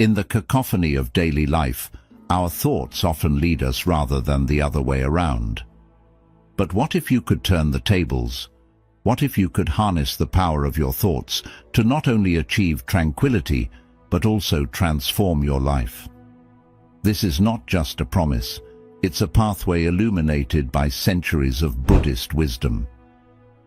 In the cacophony of daily life, our thoughts often lead us rather than the other way around. But what if you could turn the tables? What if you could harness the power of your thoughts to not only achieve tranquility, but also transform your life? This is not just a promise, it's a pathway illuminated by centuries of Buddhist wisdom.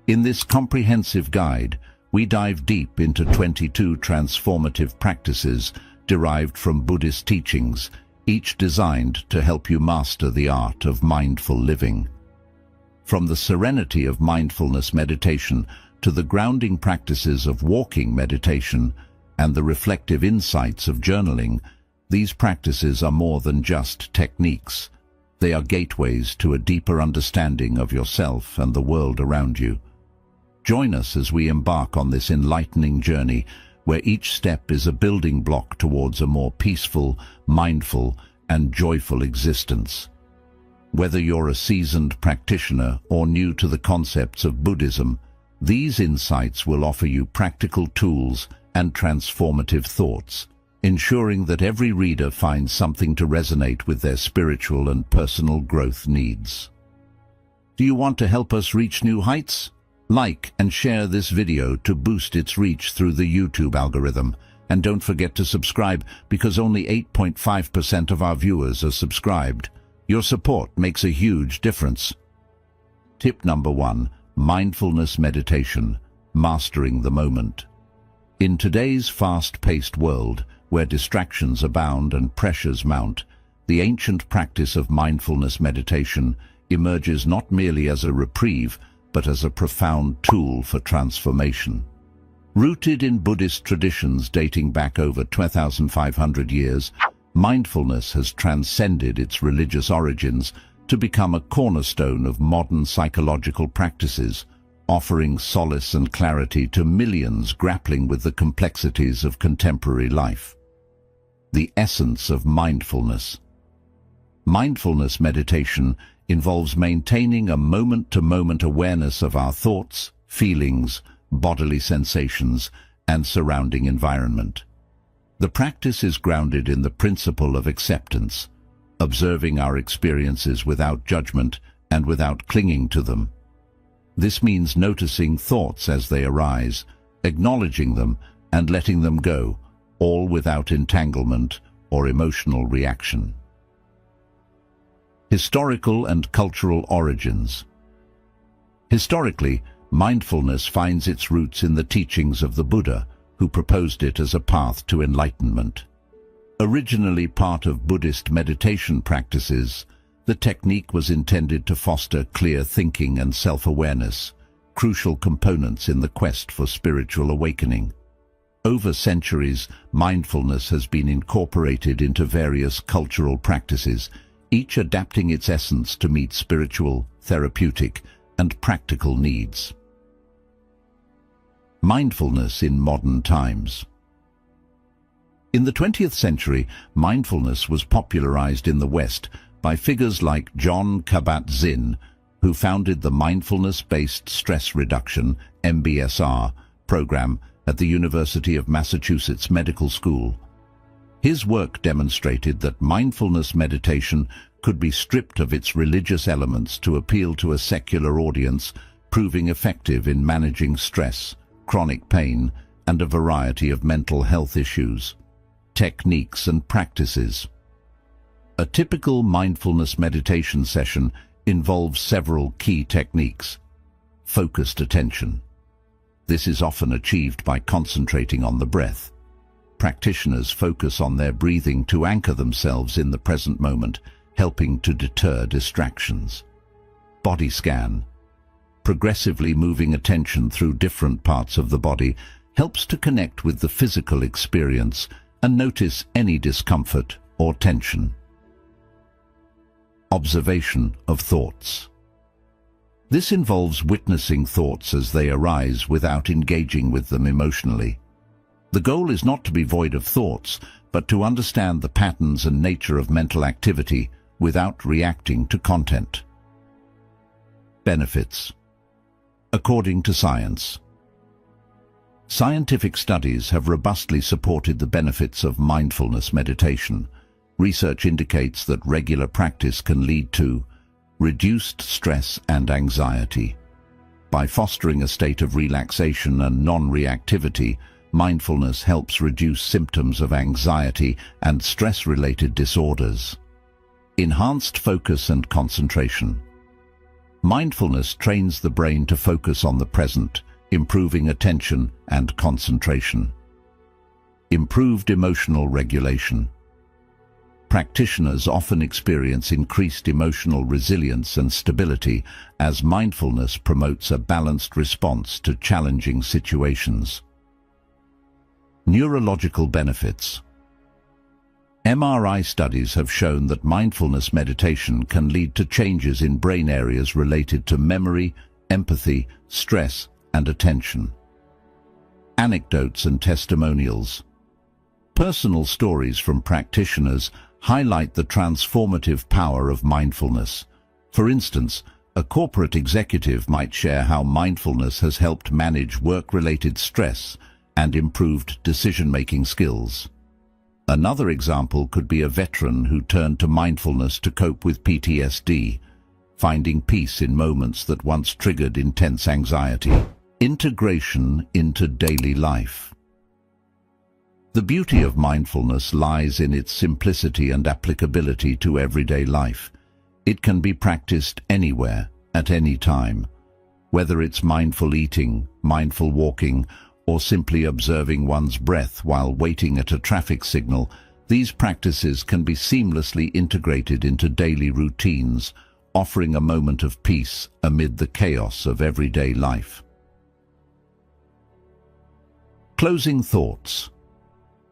In this comprehensive guide, we dive deep into 22 transformative practices derived from Buddhist teachings, each designed to help you master the art of mindful living. From the serenity of mindfulness meditation to the grounding practices of walking meditation and the reflective insights of journaling, these practices are more than just techniques. They are gateways to a deeper understanding of yourself and the world around you. Join us as we embark on this enlightening journey, where each step is a building block towards a more peaceful, mindful, and joyful existence. Whether you're a seasoned practitioner or new to the concepts of Buddhism, these insights will offer you practical tools and transformative thoughts, ensuring that every reader finds something to resonate with their spiritual and personal growth needs. Do you want to help us reach new heights? Like and share this video to boost its reach through the YouTube algorithm. And don't forget to subscribe, because only 8.5% of our viewers are subscribed. Your support makes a huge difference. Tip number 1. Mindfulness meditation, mastering the moment. In today's fast-paced world, where distractions abound and pressures mount, the ancient practice of mindfulness meditation emerges not merely as a reprieve, but as a profound tool for transformation. Rooted in Buddhist traditions dating back over 2,500 years, mindfulness has transcended its religious origins to become a cornerstone of modern psychological practices, offering solace and clarity to millions grappling with the complexities of contemporary life. The essence of mindfulness. Mindfulness meditation involves maintaining a moment-to-moment awareness of our thoughts, feelings, bodily sensations, and surrounding environment. The practice is grounded in the principle of acceptance, observing our experiences without judgment and without clinging to them. This means noticing thoughts as they arise, acknowledging them, and letting them go, all without entanglement or emotional reaction. Historical and cultural origins. Historically, mindfulness finds its roots in the teachings of the Buddha, who proposed it as a path to enlightenment. Originally part of Buddhist meditation practices, the technique was intended to foster clear thinking and self-awareness, crucial components in the quest for spiritual awakening. Over centuries, mindfulness has been incorporated into various cultural practices, each adapting its essence to meet spiritual, therapeutic, and practical needs. Mindfulness in modern times. In the 20th century, mindfulness was popularized in the West by figures like Jon Kabat-Zinn, who founded the Mindfulness-Based Stress Reduction (MBSR) program at the University of Massachusetts Medical School. His work demonstrated that mindfulness meditation could be stripped of its religious elements to appeal to a secular audience, proving effective in managing stress, chronic pain, and a variety of mental health issues. Techniques and practices. A typical mindfulness meditation session involves several key techniques. Focused attention. This is often achieved by concentrating on the breath. Practitioners focus on their breathing to anchor themselves in the present moment, helping to deter distractions. Body scan. Progressively moving attention through different parts of the body helps to connect with the physical experience and notice any discomfort or tension. Observation of thoughts. This involves witnessing thoughts as they arise without engaging with them emotionally. The goal is not to be void of thoughts, but to understand the patterns and nature of mental activity without reacting to content. Benefits. According to science, Scientific studies have robustly supported the benefits of mindfulness meditation. Research indicates that regular practice can lead to reduced stress and anxiety. By fostering a state of relaxation and non-reactivity, mindfulness helps reduce symptoms of anxiety and stress-related disorders. Enhanced focus and concentration. Mindfulness trains the brain to focus on the present, improving attention and concentration. Improved emotional regulation. Practitioners often experience increased emotional resilience and stability as mindfulness promotes a balanced response to challenging situations. Neurological benefits. MRI studies have shown that mindfulness meditation can lead to changes in brain areas related to memory, empathy, stress, and attention. Anecdotes and testimonials. Personal stories from practitioners highlight the transformative power of mindfulness. For instance, a corporate executive might share how mindfulness has helped manage work-related stress and improved decision-making skills. Another example could be a veteran who turned to mindfulness to cope with PTSD, finding peace in moments that once triggered intense anxiety. Integration into daily life. The beauty of mindfulness lies in its simplicity and applicability to everyday life. It can be practiced anywhere, at any time. Whether it's mindful eating, mindful walking, or simply observing one's breath while waiting at a traffic signal, these practices can be seamlessly integrated into daily routines, offering a moment of peace amid the chaos of everyday life. Closing thoughts.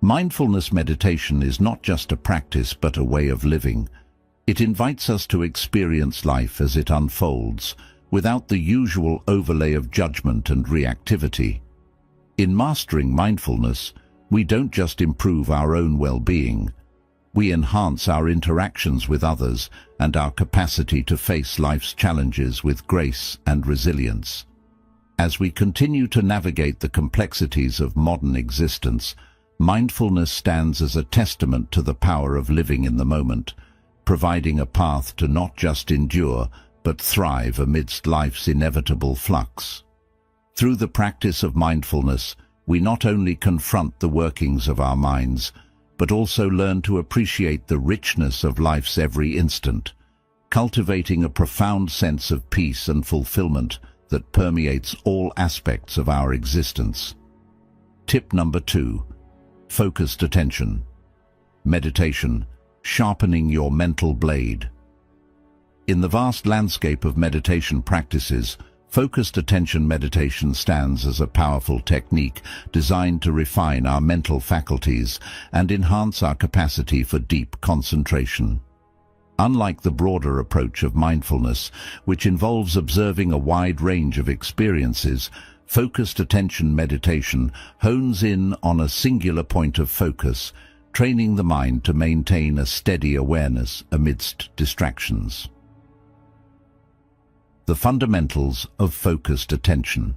Mindfulness meditation is not just a practice but a way of living. It invites us to experience life as it unfolds, without the usual overlay of judgment and reactivity. In mastering mindfulness, we don't just improve our own well-being. We enhance our interactions with others and our capacity to face life's challenges with grace and resilience. As we continue to navigate the complexities of modern existence, mindfulness stands as a testament to the power of living in the moment, providing a path to not just endure, but thrive amidst life's inevitable flux. Through the practice of mindfulness, we not only confront the workings of our minds, but also learn to appreciate the richness of life's every instant, cultivating a profound sense of peace and fulfillment that permeates all aspects of our existence. Tip number 2. Focused attention. Meditation, sharpening your mental blade. In the vast landscape of meditation practices, focused attention meditation stands as a powerful technique designed to refine our mental faculties and enhance our capacity for deep concentration. Unlike the broader approach of mindfulness, which involves observing a wide range of experiences, focused attention meditation hones in on a singular point of focus, training the mind to maintain a steady awareness amidst distractions. The fundamentals of focused attention.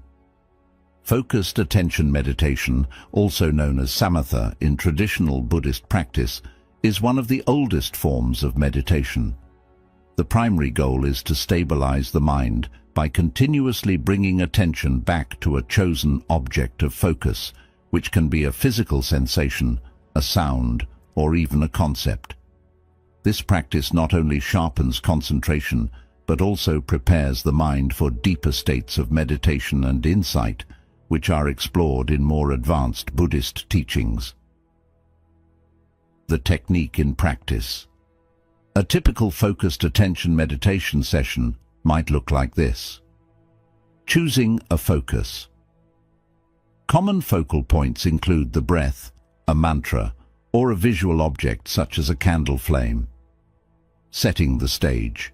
Focused attention meditation, also known as samatha in traditional Buddhist practice, is one of the oldest forms of meditation. The primary goal is to stabilize the mind by continuously bringing attention back to a chosen object of focus, which can be a physical sensation, a sound, or even a concept. This practice not only sharpens concentration, but also prepares the mind for deeper states of meditation and insight, which are explored in more advanced Buddhist teachings. The technique in practice. A typical focused attention meditation session might look like this. Choosing a focus. Common focal points include the breath, a mantra, or a visual object such as a candle flame. Setting the stage.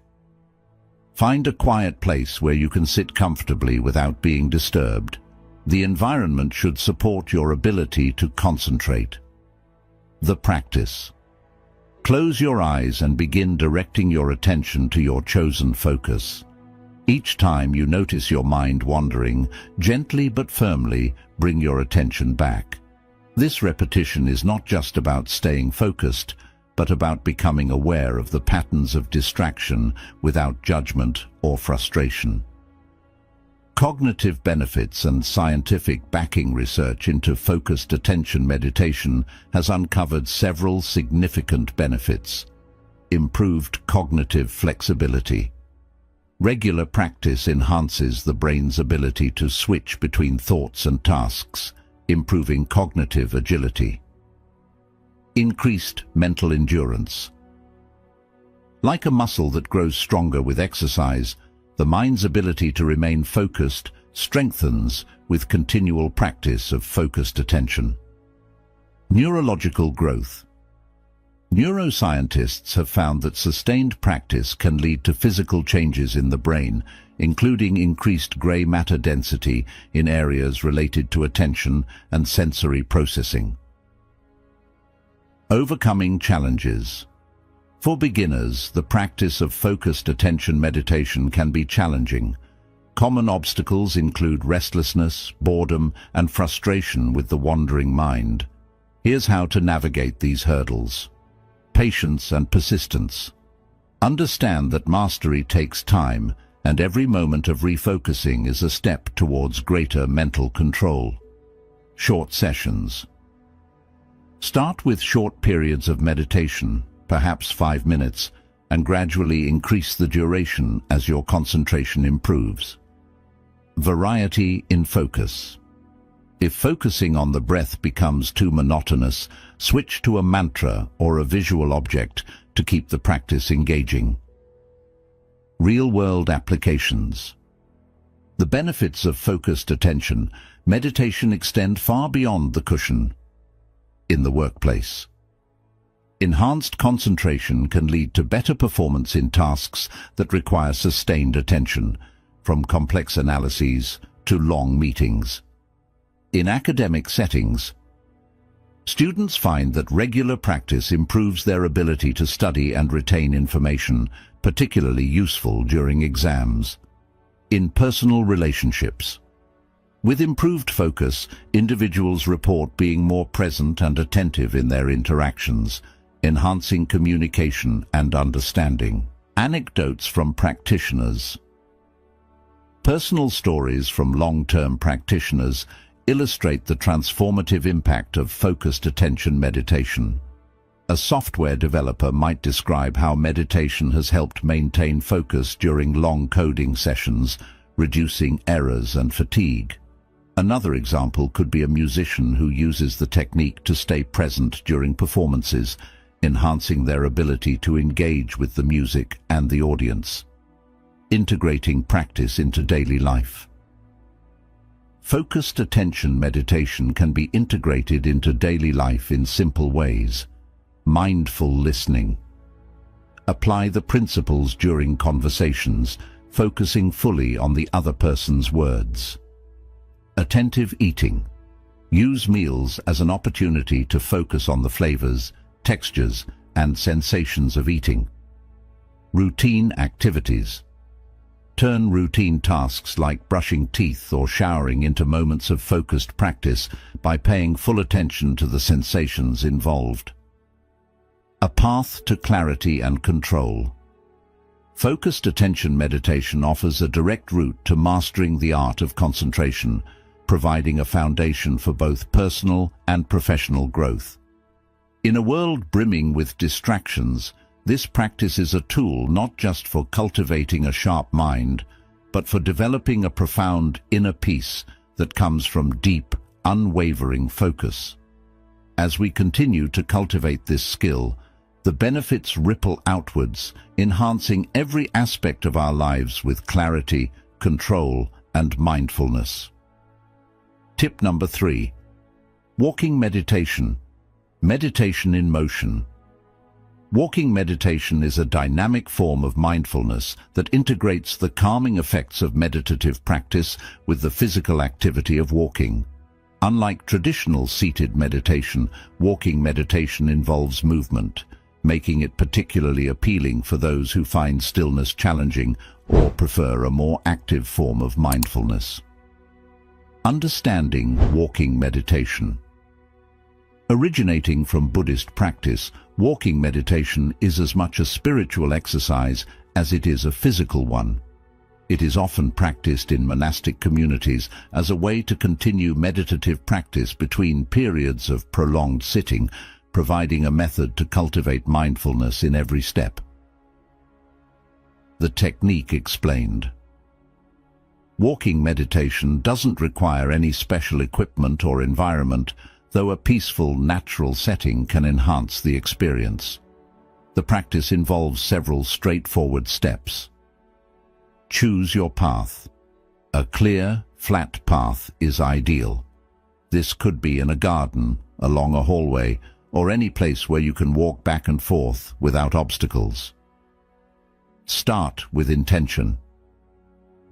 Find a quiet place where you can sit comfortably without being disturbed. The environment should support your ability to concentrate. The practice. Close your eyes and begin directing your attention to your chosen focus. Each time you notice your mind wandering, gently but firmly bring your attention back. This repetition is not just about staying focused, but about becoming aware of the patterns of distraction without judgment or frustration. Cognitive benefits and scientific backing research into focused attention meditation has uncovered several significant benefits. Improved cognitive flexibility. Regular practice enhances the brain's ability to switch between thoughts and tasks, improving cognitive agility. Increased mental endurance. Like a muscle that grows stronger with exercise, the mind's ability to remain focused strengthens with continual practice of focused attention. Neurological growth. Neuroscientists have found that sustained practice can lead to physical changes in the brain, including increased gray matter density in areas related to attention and sensory processing. Overcoming challenges. For beginners, the practice of focused attention meditation can be challenging. Common obstacles include restlessness, boredom, and frustration with the wandering mind. Here's how to navigate these hurdles. Patience and persistence. Understand that mastery takes time, and every moment of refocusing is a step towards greater mental control. Short sessions. Start with short periods of meditation, perhaps 5 minutes, and gradually increase the duration as your concentration improves. Variety in focus. If focusing on the breath becomes too monotonous, switch to a mantra or a visual object to keep the practice engaging. Real-world applications. The benefits of focused attention meditation extend far beyond the cushion. In the workplace. Enhanced concentration can lead to better performance in tasks that require sustained attention, from complex analyses to long meetings. In academic settings, students find that regular practice improves their ability to study and retain information, particularly useful during exams. In personal relationships. With improved focus, individuals report being more present and attentive in their interactions, enhancing communication and understanding. Anecdotes from practitioners. Personal stories from long-term practitioners illustrate the transformative impact of focused attention meditation. A software developer might describe how meditation has helped maintain focus during long coding sessions, reducing errors and fatigue. Another example could be a musician who uses the technique to stay present during performances, enhancing their ability to engage with the music and the audience. Integrating practice into daily life. Focused attention meditation can be integrated into daily life in simple ways. Mindful listening. Apply the principles during conversations, focusing fully on the other person's words. Attentive eating. Use meals as an opportunity to focus on the flavors, textures, and sensations of eating. Routine activities. Turn routine tasks like brushing teeth or showering into moments of focused practice by paying full attention to the sensations involved. A path to clarity and control. Focused attention meditation offers a direct route to mastering the art of concentration, providing a foundation for both personal and professional growth. In a world brimming with distractions, this practice is a tool not just for cultivating a sharp mind, but for developing a profound inner peace that comes from deep, unwavering focus. As we continue to cultivate this skill, the benefits ripple outwards, enhancing every aspect of our lives with clarity, control, and mindfulness. Tip number 3. Walking meditation. Meditation in motion. Walking meditation is a dynamic form of mindfulness that integrates the calming effects of meditative practice with the physical activity of walking. Unlike traditional seated meditation, walking meditation involves movement. making it particularly appealing for those who find stillness challenging or prefer a more active form of mindfulness. Understanding walking meditation. Originating from Buddhist practice, walking meditation is as much a spiritual exercise as it is a physical one. It is often practiced in monastic communities as a way to continue meditative practice between periods of prolonged sitting, providing a method to cultivate mindfulness in every step. The technique explained. Walking meditation doesn't require any special equipment or environment, though a peaceful, natural setting can enhance the experience. The practice involves several straightforward steps. Choose your path. A clear, flat path is ideal. This could be in a garden, along a hallway, or any place where you can walk back and forth without obstacles. Start with intention.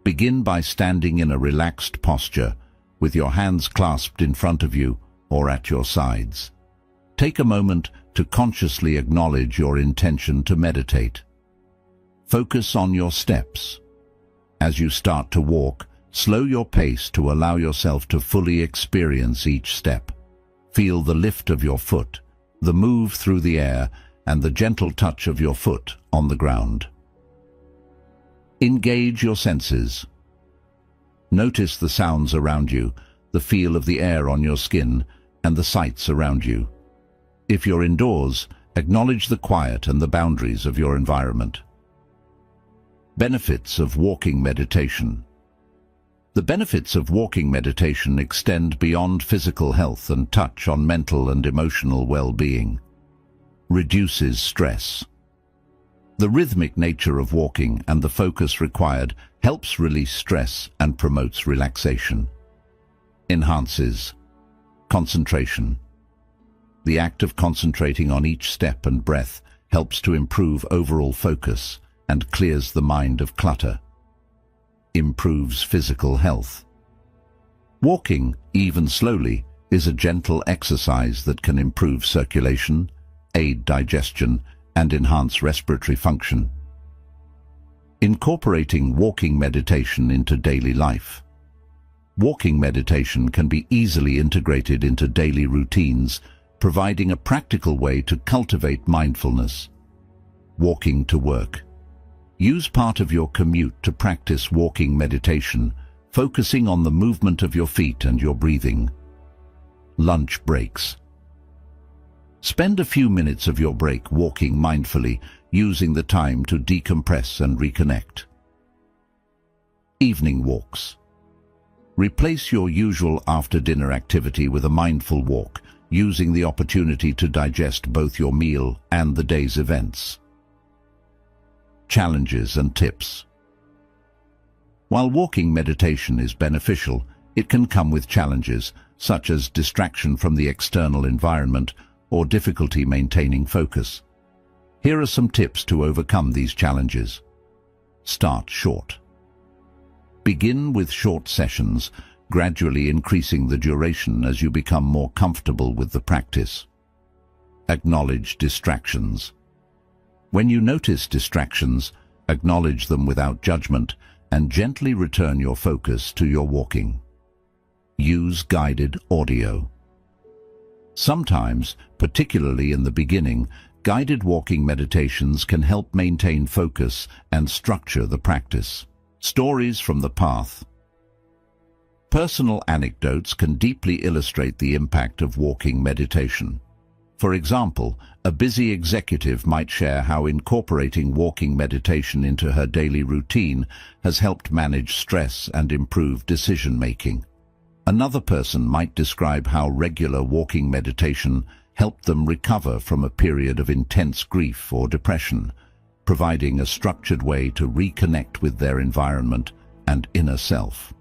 Begin by standing in a relaxed posture, with your hands clasped in front of you or at your sides. Take a moment to consciously acknowledge your intention to meditate. Focus on your steps. As you start to walk, slow your pace to allow yourself to fully experience each step. Feel the lift of your foot, the move through the air, and the gentle touch of your foot on the ground. Engage your senses. Notice the sounds around you, the feel of the air on your skin, and the sights around you. If you're indoors, acknowledge the quiet and the boundaries of your environment. Benefits of walking meditation. The benefits of walking meditation extend beyond physical health and touch on mental and emotional well-being. Reduces stress. The rhythmic nature of walking and the focus required helps release stress and promotes relaxation. Enhances concentration. The act of concentrating on each step and breath helps to improve overall focus and clears the mind of clutter. Improves physical health. Walking, even slowly, is a gentle exercise that can improve circulation, aid digestion, and enhance respiratory function. Incorporating walking meditation into daily life. Walking meditation can be easily integrated into daily routines, providing a practical way to cultivate mindfulness. Walking to work. Use part of your commute to practice walking meditation, focusing on the movement of your feet and your breathing. Lunch breaks. Spend a few minutes of your break walking mindfully, using the time to decompress and reconnect. Evening walks. Replace your usual after-dinner activity with a mindful walk, using the opportunity to digest both your meal and the day's events. Challenges and tips. While walking meditation is beneficial, it can come with challenges, such as distraction from the external environment or difficulty maintaining focus. Here are some tips to overcome these challenges. Start short. Begin with short sessions, gradually increasing the duration as you become more comfortable with the practice. Acknowledge distractions. When you notice distractions, acknowledge them without judgment and gently return your focus to your walking. Use guided audio. Sometimes, particularly in the beginning, guided walking meditations can help maintain focus and structure the practice. Stories from the path. Personal anecdotes can deeply illustrate the impact of walking meditation. For example, a busy executive might share how incorporating walking meditation into her daily routine has helped manage stress and improve decision-making. Another person might describe how regular walking meditation helped them recover from a period of intense grief or depression, providing a structured way to reconnect with their environment and inner self.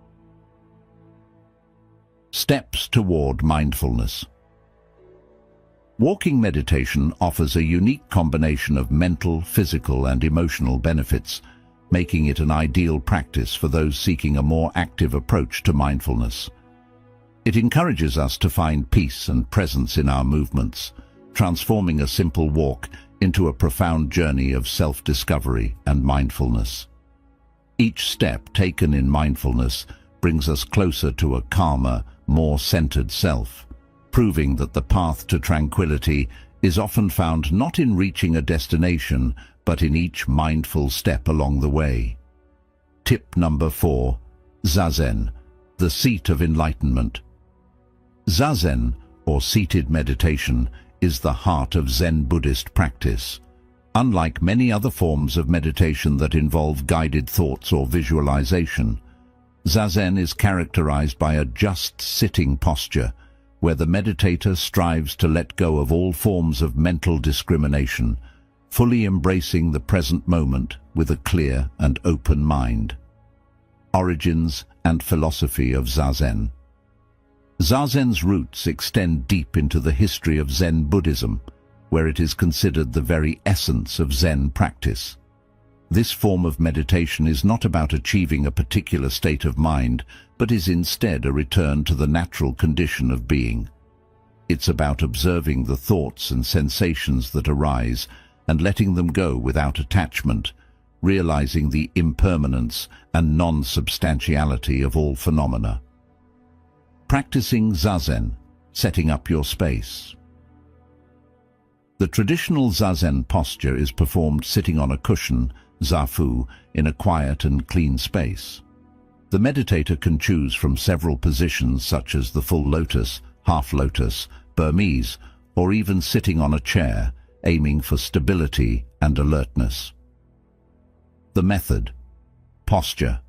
Steps toward mindfulness. Walking meditation offers a unique combination of mental, physical, and emotional benefits, making it an ideal practice for those seeking a more active approach to mindfulness. It encourages us to find peace and presence in our movements, transforming a simple walk into a profound journey of self-discovery and mindfulness. Each step taken in mindfulness brings us closer to a calmer, more centered self, proving that the path to tranquility is often found not in reaching a destination, but in each mindful step along the way. Tip number 4. Zazen, the seat of enlightenment. Zazen, or seated meditation, is the heart of Zen Buddhist practice. Unlike many other forms of meditation that involve guided thoughts or visualization, Zazen is characterized by a just sitting posture, where the meditator strives to let go of all forms of mental discrimination, fully embracing the present moment with a clear and open mind. Origins and philosophy of Zazen. Zazen's roots extend deep into the history of Zen Buddhism, where it is considered the very essence of Zen practice. This form of meditation is not about achieving a particular state of mind, but is instead a return to the natural condition of being. It's about observing the thoughts and sensations that arise and letting them go without attachment, realizing the impermanence and non-substantiality of all phenomena. Practicing Zazen, setting up your space. The traditional Zazen posture is performed sitting on a cushion, zafu, in a quiet and clean space. The meditator can choose from several positions such as the full lotus, half lotus, Burmese, or even sitting on a chair, aiming for stability and alertness. The method. Posture.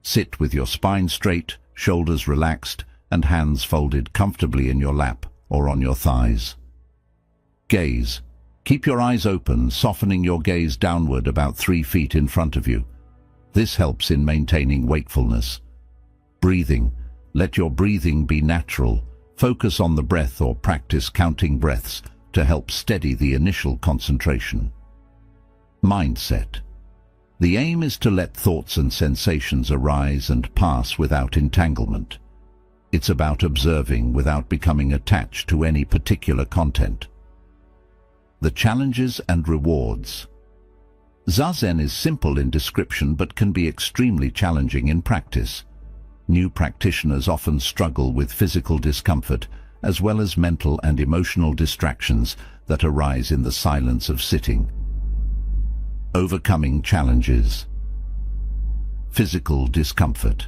Sit with your spine straight, shoulders relaxed, and hands folded comfortably in your lap or on your thighs. Gaze. Keep your eyes open, softening your gaze downward about 3 feet in front of you. This helps in maintaining wakefulness. Breathing. Let your breathing be natural. Focus on the breath or practice counting breaths to help steady the initial concentration. Mindset. The aim is to let thoughts and sensations arise and pass without entanglement. It's about observing without becoming attached to any particular content. The challenges and rewards. Zazen is simple in description but can be extremely challenging in practice. New practitioners often struggle with physical discomfort as well as mental and emotional distractions that arise in the silence of sitting. Overcoming challenges. Physical discomfort.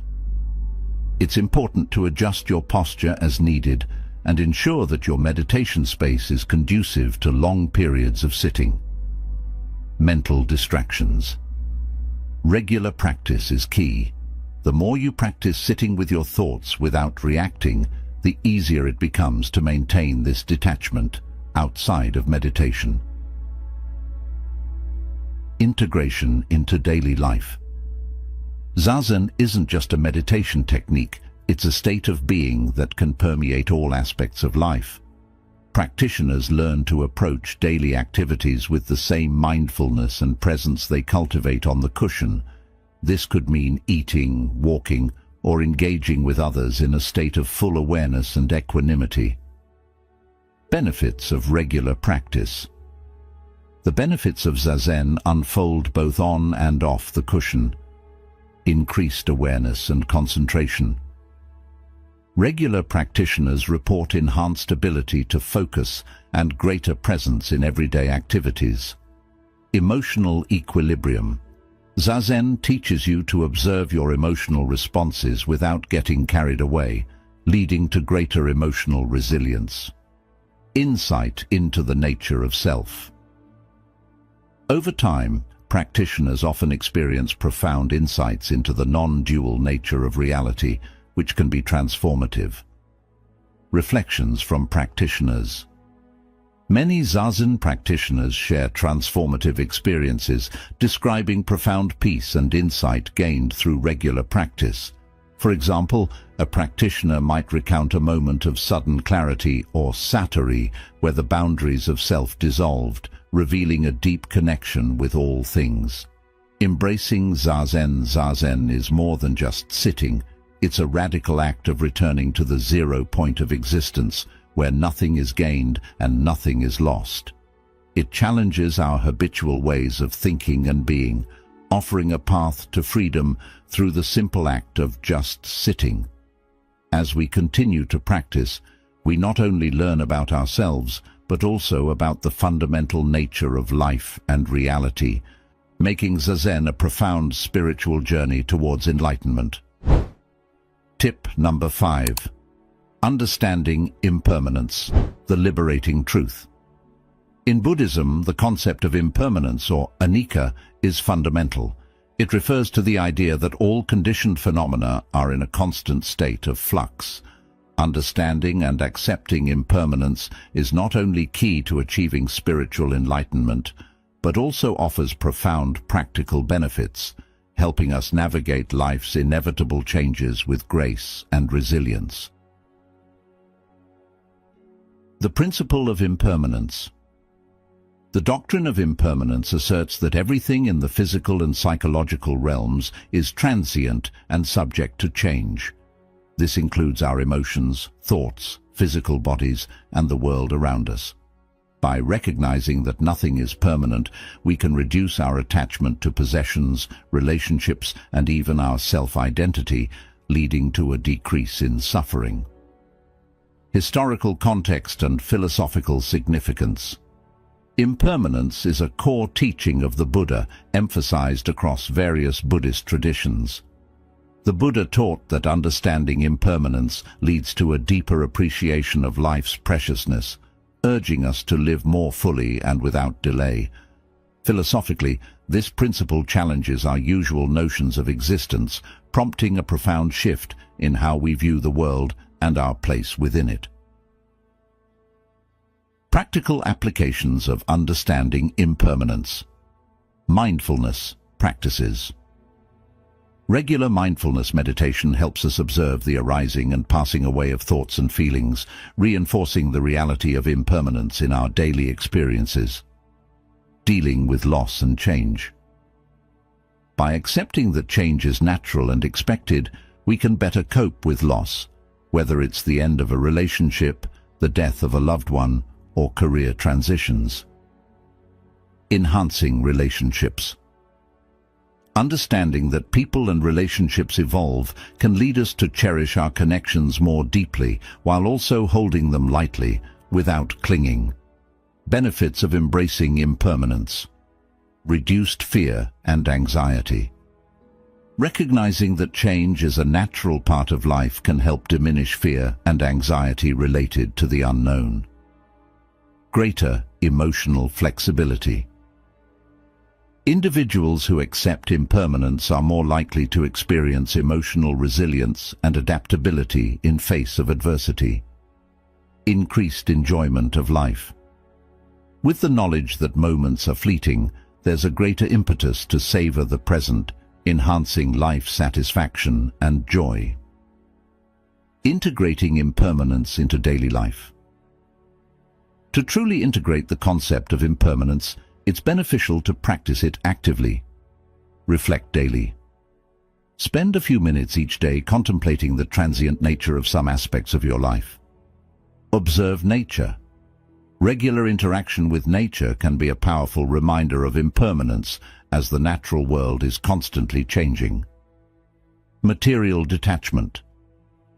It's important to adjust your posture as needed and ensure that your meditation space is conducive to long periods of sitting. Mental distractions. Regular practice is key. The more you practice sitting with your thoughts without reacting, the easier it becomes to maintain this detachment outside of meditation. Integration into daily life. Zazen isn't just a meditation technique, it's a state of being that can permeate all aspects of life. Practitioners learn to approach daily activities with the same mindfulness and presence they cultivate on the cushion. This could mean eating, walking, or engaging with others in a state of full awareness and equanimity. Benefits of regular practice. The benefits of Zazen unfold both on and off the cushion. Increased awareness and concentration. Regular practitioners report enhanced ability to focus and greater presence in everyday activities. Emotional equilibrium. Zazen teaches you to observe your emotional responses without getting carried away, leading to greater emotional resilience. Insight into the nature of self. Over time, practitioners often experience profound insights into the non-dual nature of reality, which can be transformative. Reflections from practitioners. Many Zazen practitioners share transformative experiences, describing profound peace and insight gained through regular practice. For example, a practitioner might recount a moment of sudden clarity or satori, where the boundaries of self dissolved, revealing a deep connection with all things. Embracing Zazen. Zazen is more than just sitting. It's a radical act of returning to the 0 point of existence, where nothing is gained and nothing is lost. It challenges our habitual ways of thinking and being, offering a path to freedom through the simple act of just sitting. As we continue to practice, we not only learn about ourselves, but also about the fundamental nature of life and reality, making Zazen a profound spiritual journey towards enlightenment. Tip number 5. Understanding impermanence, the liberating truth. In Buddhism, the concept of impermanence, or anicca, is fundamental. It refers to the idea that all conditioned phenomena are in a constant state of flux. Understanding and accepting impermanence is not only key to achieving spiritual enlightenment, but also offers profound practical benefits, helping us navigate life's inevitable changes with grace and resilience. The principle of impermanence. The doctrine of impermanence asserts that everything in the physical and psychological realms is transient and subject to change. This includes our emotions, thoughts, physical bodies, and the world around us. By recognizing that nothing is permanent, we can reduce our attachment to possessions, relationships, and even our self-identity, leading to a decrease in suffering. Historical context and philosophical significance. Impermanence is a core teaching of the Buddha, emphasized across various Buddhist traditions. The Buddha taught that understanding impermanence leads to a deeper appreciation of life's preciousness, urging us to live more fully and without delay. Philosophically, this principle challenges our usual notions of existence, prompting a profound shift in how we view the world and our place within it. Practical applications of understanding impermanence. Mindfulness practices. Regular mindfulness meditation helps us observe the arising and passing away of thoughts and feelings, reinforcing the reality of impermanence in our daily experiences. Dealing with loss and change. By accepting that change is natural and expected, we can better cope with loss, whether it's the end of a relationship, the death of a loved one, or career transitions. Enhancing relationships. Understanding that people and relationships evolve can lead us to cherish our connections more deeply while also holding them lightly, without clinging. Benefits of embracing impermanence. Reduced fear and anxiety. Recognizing that change is a natural part of life can help diminish fear and anxiety related to the unknown. Greater emotional flexibility. Individuals who accept impermanence are more likely to experience emotional resilience and adaptability in face of adversity. Increased enjoyment of life. With the knowledge that moments are fleeting, there's a greater impetus to savor the present, enhancing life satisfaction and joy. Integrating impermanence into daily life. To truly integrate the concept of impermanence, it's beneficial to practice it actively. Reflect daily. Spend a few minutes each day contemplating the transient nature of some aspects of your life. Observe nature. Regular interaction with nature can be a powerful reminder of impermanence, as the natural world is constantly changing. Material detachment.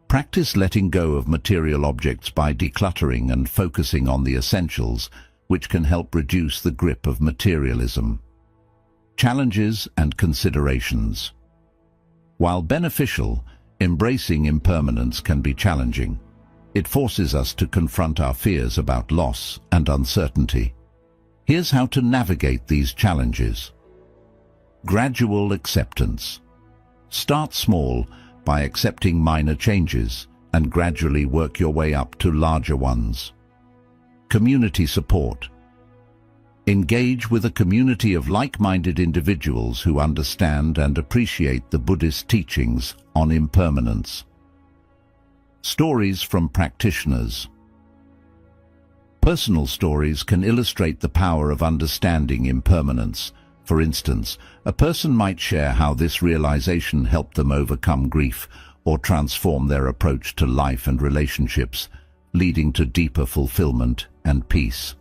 Practice letting go of material objects by decluttering and focusing on the essentials, which can help reduce the grip of materialism. Challenges and considerations. While beneficial, embracing impermanence can be challenging. It forces us to confront our fears about loss and uncertainty. Here's how to navigate these challenges. Gradual acceptance. Start small by accepting minor changes and gradually work your way up to larger ones. Community support. Engage with a community of like-minded individuals who understand and appreciate the Buddhist teachings on impermanence. Stories from practitioners. Personal stories can illustrate the power of understanding impermanence. For instance, a person might share how this realization helped them overcome grief or transform their approach to life and relationships, leading to deeper fulfillment and peace.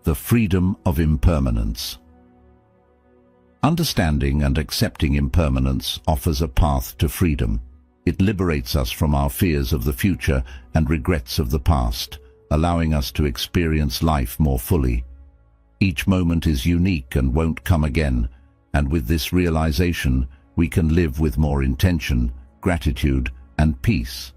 the freedom of impermanence. Understanding and accepting impermanence offers a path to freedom. It liberates us from our fears of the future and regrets of the past, allowing us to experience life more fully. Each moment is unique and won't come again, and with this realization, we can live with more intention, gratitude, and peace.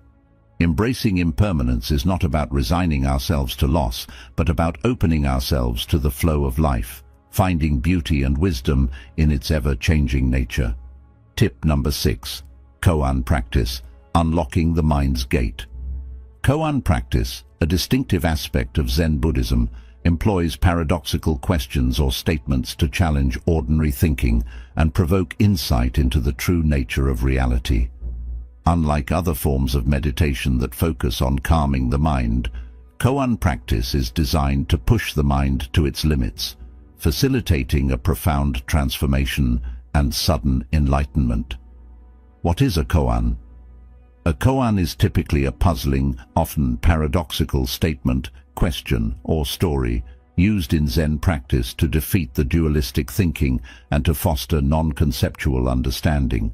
Embracing impermanence is not about resigning ourselves to loss, but about opening ourselves to the flow of life, finding beauty and wisdom in its ever-changing nature. Tip number 6. Koan practice, unlocking the mind's gate. Koan practice, a distinctive aspect of Zen Buddhism, employs paradoxical questions or statements to challenge ordinary thinking and provoke insight into the true nature of reality. Unlike other forms of meditation that focus on calming the mind, Koan practice is designed to push the mind to its limits, facilitating a profound transformation and sudden enlightenment. What is a koan? A koan is typically a puzzling, often paradoxical statement, question, or story used in Zen practice to defeat the dualistic thinking and to foster non-conceptual understanding.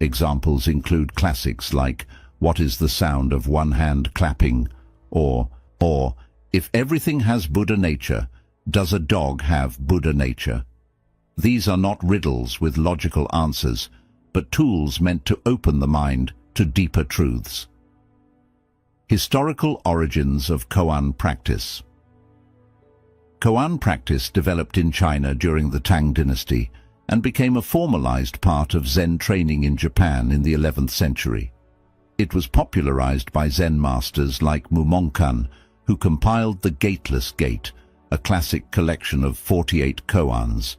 Examples include classics like, "What is the sound of one hand clapping?" or "If everything has Buddha nature, does a dog have Buddha nature?" These are not riddles with logical answers, but tools meant to open the mind to deeper truths. Historical origins of koan practice. Koan practice developed in China during the Tang dynasty and became a formalized part of Zen training in Japan in the 11th century. It was popularized by Zen masters like Mumonkan, who compiled the Gateless Gate, a classic collection of 48 koans.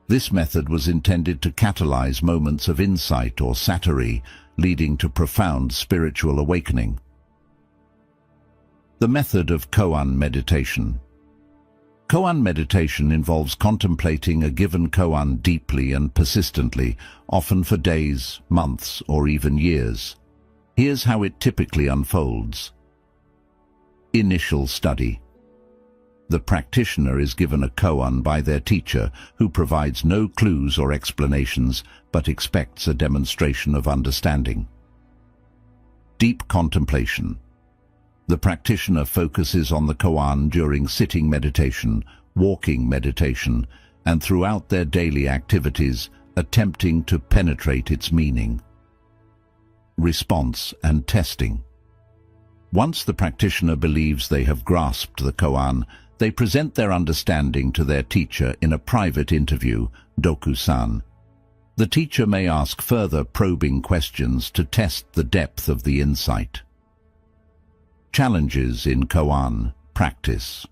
This method was intended to catalyze moments of insight or satori, leading to profound spiritual awakening. The method of koan meditation. Koan meditation involves contemplating a given koan deeply and persistently, often for days, months, or even years. Here's how it typically unfolds. Initial study. The practitioner is given a koan by their teacher, who provides no clues or explanations, but expects a demonstration of understanding. Deep contemplation. The practitioner focuses on the koan during sitting meditation, walking meditation, and throughout their daily activities, attempting to penetrate its meaning. Response and testing. Once the practitioner believes they have grasped the koan, they present their understanding to their teacher in a private interview, dokusan. The teacher may ask further probing questions to test the depth of the insight. Challenges in koan practice.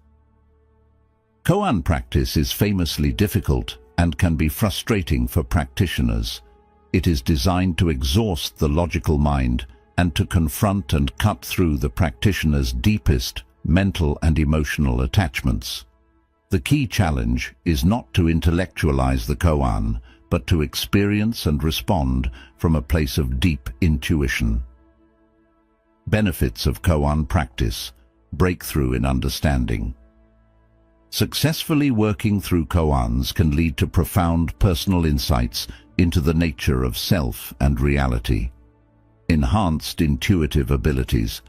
Koan practice is famously difficult and can be frustrating for practitioners. It is designed to exhaust the logical mind and to confront and cut through the practitioner's deepest mental and emotional attachments. The key challenge is not to intellectualize the koan, but to experience and respond from a place of deep intuition. Benefits of koan practice. Breakthrough in understanding. Successfully working through koans can lead to profound personal insights into the nature of self and reality. Enhanced intuitive abilities.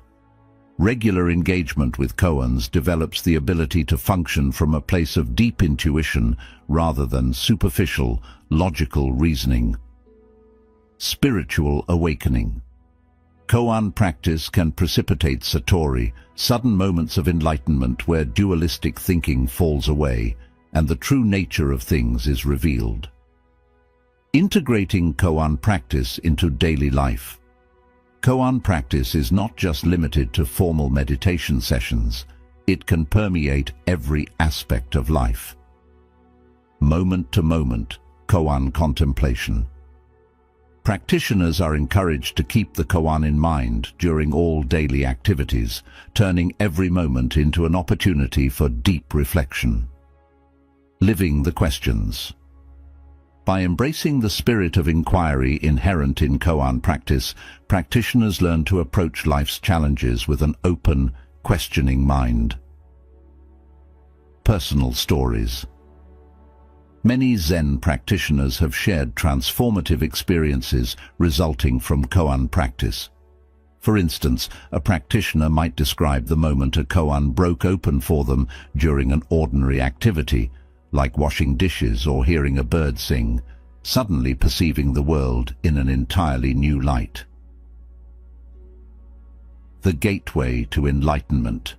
Regular engagement with koans develops the ability to function from a place of deep intuition rather than superficial, logical reasoning. Spiritual awakening. Koan practice can precipitate satori, sudden moments of enlightenment where dualistic thinking falls away and the true nature of things is revealed. Integrating koan practice into daily life. Koan practice is not just limited to formal meditation sessions. It can permeate every aspect of life. Moment-to-moment koan contemplation. Practitioners are encouraged to keep the koan in mind during all daily activities, turning every moment into an opportunity for deep reflection. Living the questions. By embracing the spirit of inquiry inherent in koan practice, practitioners learn to approach life's challenges with an open, questioning mind. Personal stories. Many Zen practitioners have shared transformative experiences resulting from koan practice. For instance, a practitioner might describe the moment a koan broke open for them during an ordinary activity, like washing dishes or hearing a bird sing, suddenly perceiving the world in an entirely new light. The gateway to enlightenment.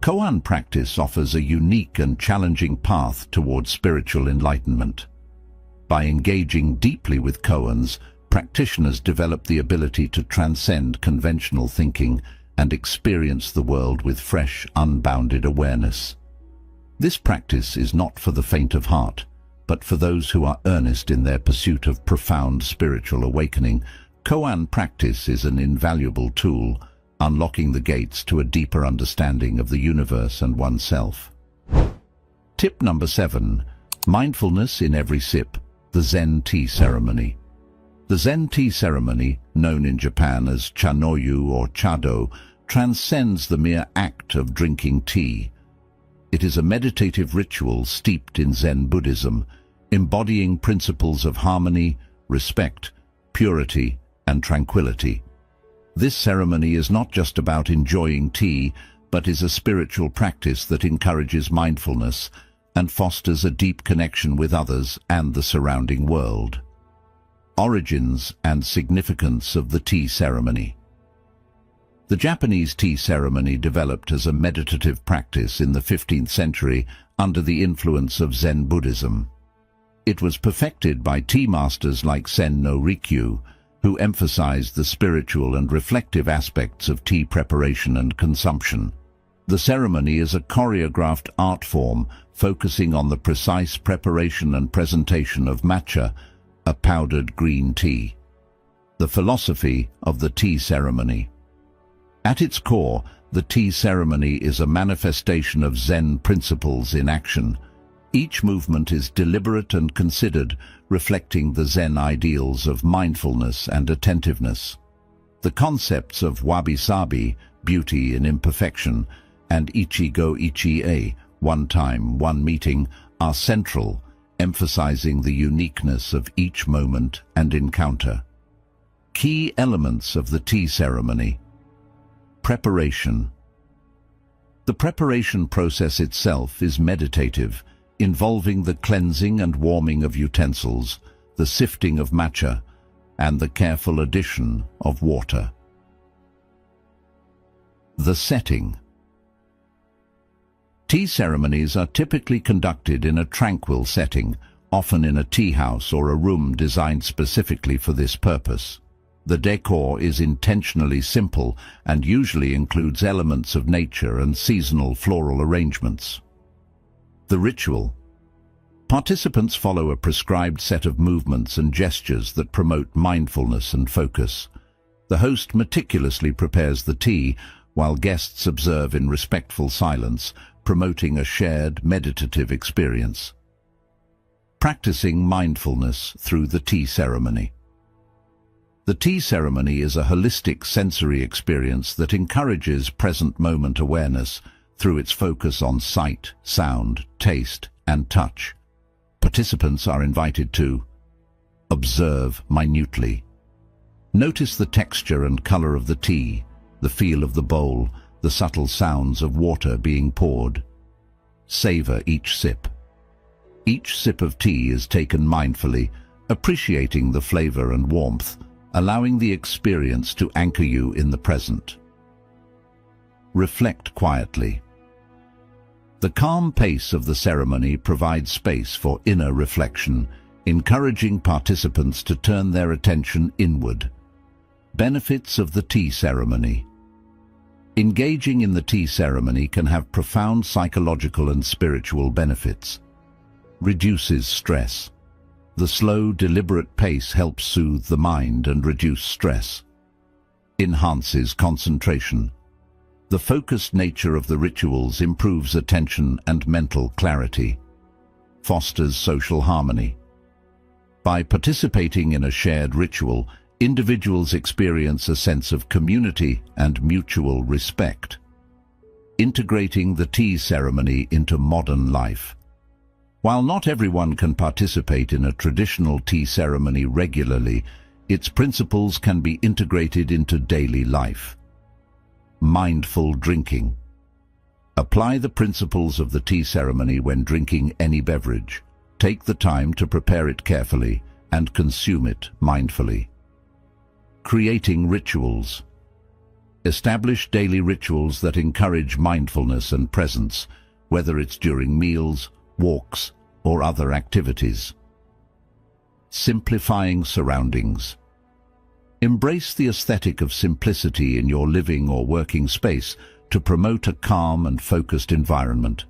Koan practice offers a unique and challenging path towards spiritual enlightenment. By engaging deeply with koans, practitioners develop the ability to transcend conventional thinking and experience the world with fresh, unbounded awareness. This practice is not for the faint of heart, but for those who are earnest in their pursuit of profound spiritual awakening. Koan practice is an invaluable tool, unlocking the gates to a deeper understanding of the universe and oneself. Tip number 7. Mindfulness in every sip. The Zen tea ceremony. The Zen tea ceremony, known in Japan as chanoyu or chado, transcends the mere act of drinking tea. It is a meditative ritual steeped in Zen Buddhism, embodying principles of harmony, respect, purity, and tranquility. This ceremony is not just about enjoying tea, but is a spiritual practice that encourages mindfulness and fosters a deep connection with others and the surrounding world. Origins and significance of the tea ceremony. The Japanese tea ceremony developed as a meditative practice in the 15th century under the influence of Zen Buddhism. It was perfected by tea masters like Sen no Rikyu, who emphasized the spiritual and reflective aspects of tea preparation and consumption. The ceremony is a choreographed art form focusing on the precise preparation and presentation of matcha, a powdered green tea. The philosophy of the tea ceremony. At its core, the tea ceremony is a manifestation of Zen principles in action. Each movement is deliberate and considered, reflecting the Zen ideals of mindfulness and attentiveness. The concepts of wabi-sabi, beauty in imperfection, and ichigo ichi-e, one time, one meeting, are central, emphasizing the uniqueness of each moment and encounter. Key elements of the tea ceremony. Preparation. The preparation process itself is meditative, involving the cleansing and warming of utensils, the sifting of matcha, and the careful addition of water. The setting. Tea ceremonies are typically conducted in a tranquil setting, often in a tea house or a room designed specifically for this purpose. The decor is intentionally simple and usually includes elements of nature and seasonal floral arrangements. The ritual. Participants follow a prescribed set of movements and gestures that promote mindfulness and focus. The host meticulously prepares the tea, while guests observe in respectful silence, promoting a shared meditative experience. Practicing mindfulness through the tea ceremony. The tea ceremony is a holistic sensory experience that encourages present moment awareness through its focus on sight, sound, taste, and touch. Participants are invited to observe minutely. Notice the texture and color of the tea, the feel of the bowl, the subtle sounds of water being poured. Savor each sip. Each sip of tea is taken mindfully, appreciating the flavor and warmth, allowing the experience to anchor you in the present. Reflect quietly. The calm pace of the ceremony provides space for inner reflection, encouraging participants to turn their attention inward. Benefits of the tea ceremony. Engaging in the tea ceremony can have profound psychological and spiritual benefits. Reduces stress. The slow, deliberate pace helps soothe the mind and reduce stress. Enhances concentration. The focused nature of the rituals improves attention and mental clarity. Fosters social harmony. By participating in a shared ritual, individuals experience a sense of community and mutual respect. Integrating the tea ceremony into modern life. While not everyone can participate in a traditional tea ceremony regularly, its principles can be integrated into daily life. Mindful drinking. Apply the principles of the tea ceremony when drinking any beverage. Take the time to prepare it carefully and consume it mindfully. Creating rituals. Establish daily rituals that encourage mindfulness and presence, whether it's during meals, walks, or other activities. Simplifying surroundings. Embrace the aesthetic of simplicity in your living or working space to promote a calm and focused environment.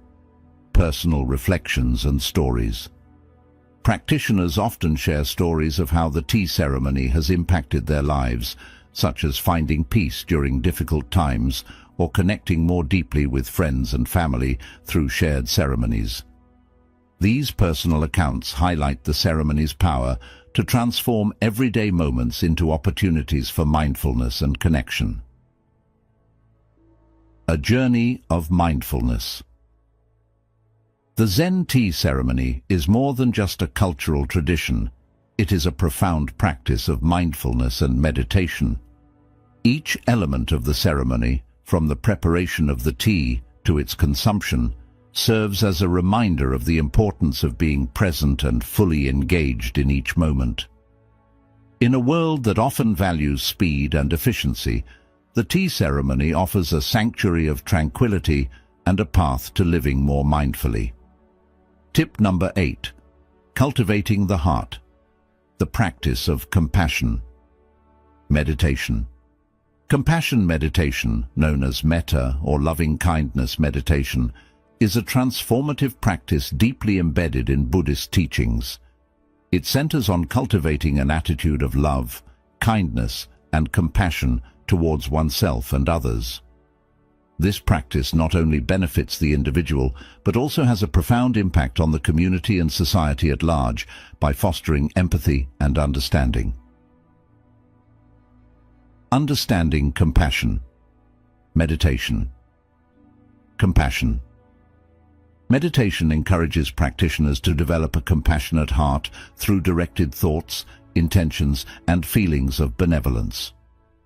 Personal reflections and stories. Practitioners often share stories of how the tea ceremony has impacted their lives, such as finding peace during difficult times or connecting more deeply with friends and family through shared ceremonies. These personal accounts highlight the ceremony's power to transform everyday moments into opportunities for mindfulness and connection. A journey of mindfulness. The Zen tea ceremony is more than just a cultural tradition. It is a profound practice of mindfulness and meditation. Each element of the ceremony, from the preparation of the tea to its consumption, serves as a reminder of the importance of being present and fully engaged in each moment. In a world that often values speed and efficiency, the tea ceremony offers a sanctuary of tranquility and a path to living more mindfully. Tip number 8. Cultivating the heart. The practice of compassion. Meditation. Compassion meditation, known as metta or loving-kindness meditation, is a transformative practice deeply embedded in Buddhist teachings. It centers on cultivating an attitude of love, kindness, and compassion towards oneself and others. This practice not only benefits the individual, but also has a profound impact on the community and society at large by fostering empathy and understanding. Understanding compassion. Meditation. Compassion. Meditation encourages practitioners to develop a compassionate heart through directed thoughts, intentions, and feelings of benevolence.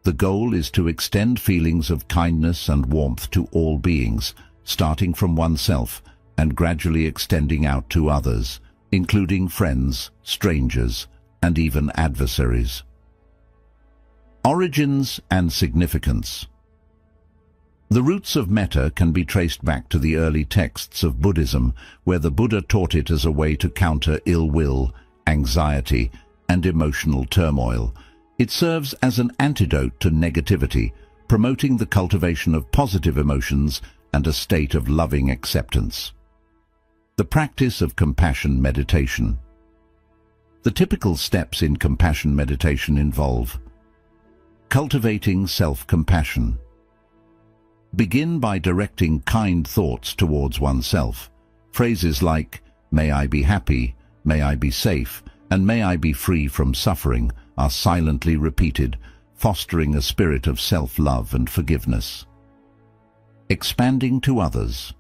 The goal is to extend feelings of kindness and warmth to all beings, starting from oneself and gradually extending out to others, including friends, strangers, and even adversaries. Origins and significance. The roots of metta can be traced back to the early texts of Buddhism, where the Buddha taught it as a way to counter ill will, anxiety, and emotional turmoil. It serves as an antidote to negativity, promoting the cultivation of positive emotions and a state of loving acceptance. The practice of compassion meditation. The typical steps in compassion meditation involve cultivating self-compassion. Begin by directing kind thoughts towards oneself. Phrases like, "May I be happy," "May I be safe," and "May I be free from suffering" are silently repeated, fostering a spirit of self-love and forgiveness. Expanding to others.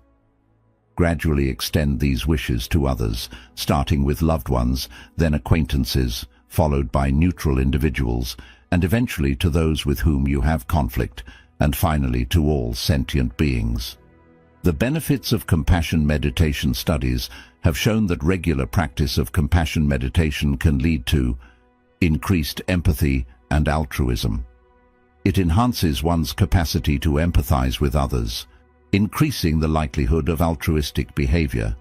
Gradually extend these wishes to others, starting with loved ones, then acquaintances, followed by neutral individuals, and eventually to those with whom you have conflict, and finally to all sentient beings. The benefits of compassion meditation studies have shown that regular practice of compassion meditation can lead to increased empathy and altruism. It enhances one's capacity to empathize with others, increasing the likelihood of altruistic behavior.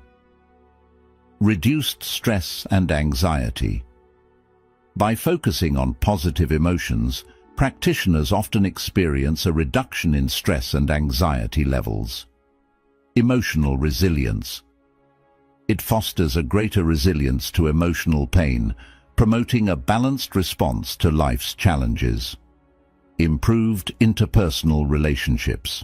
Reduced stress and anxiety. By focusing on positive emotions, practitioners often experience a reduction in stress and anxiety levels. Emotional resilience. It fosters a greater resilience to emotional pain, promoting a balanced response to life's challenges. Improved interpersonal relationships.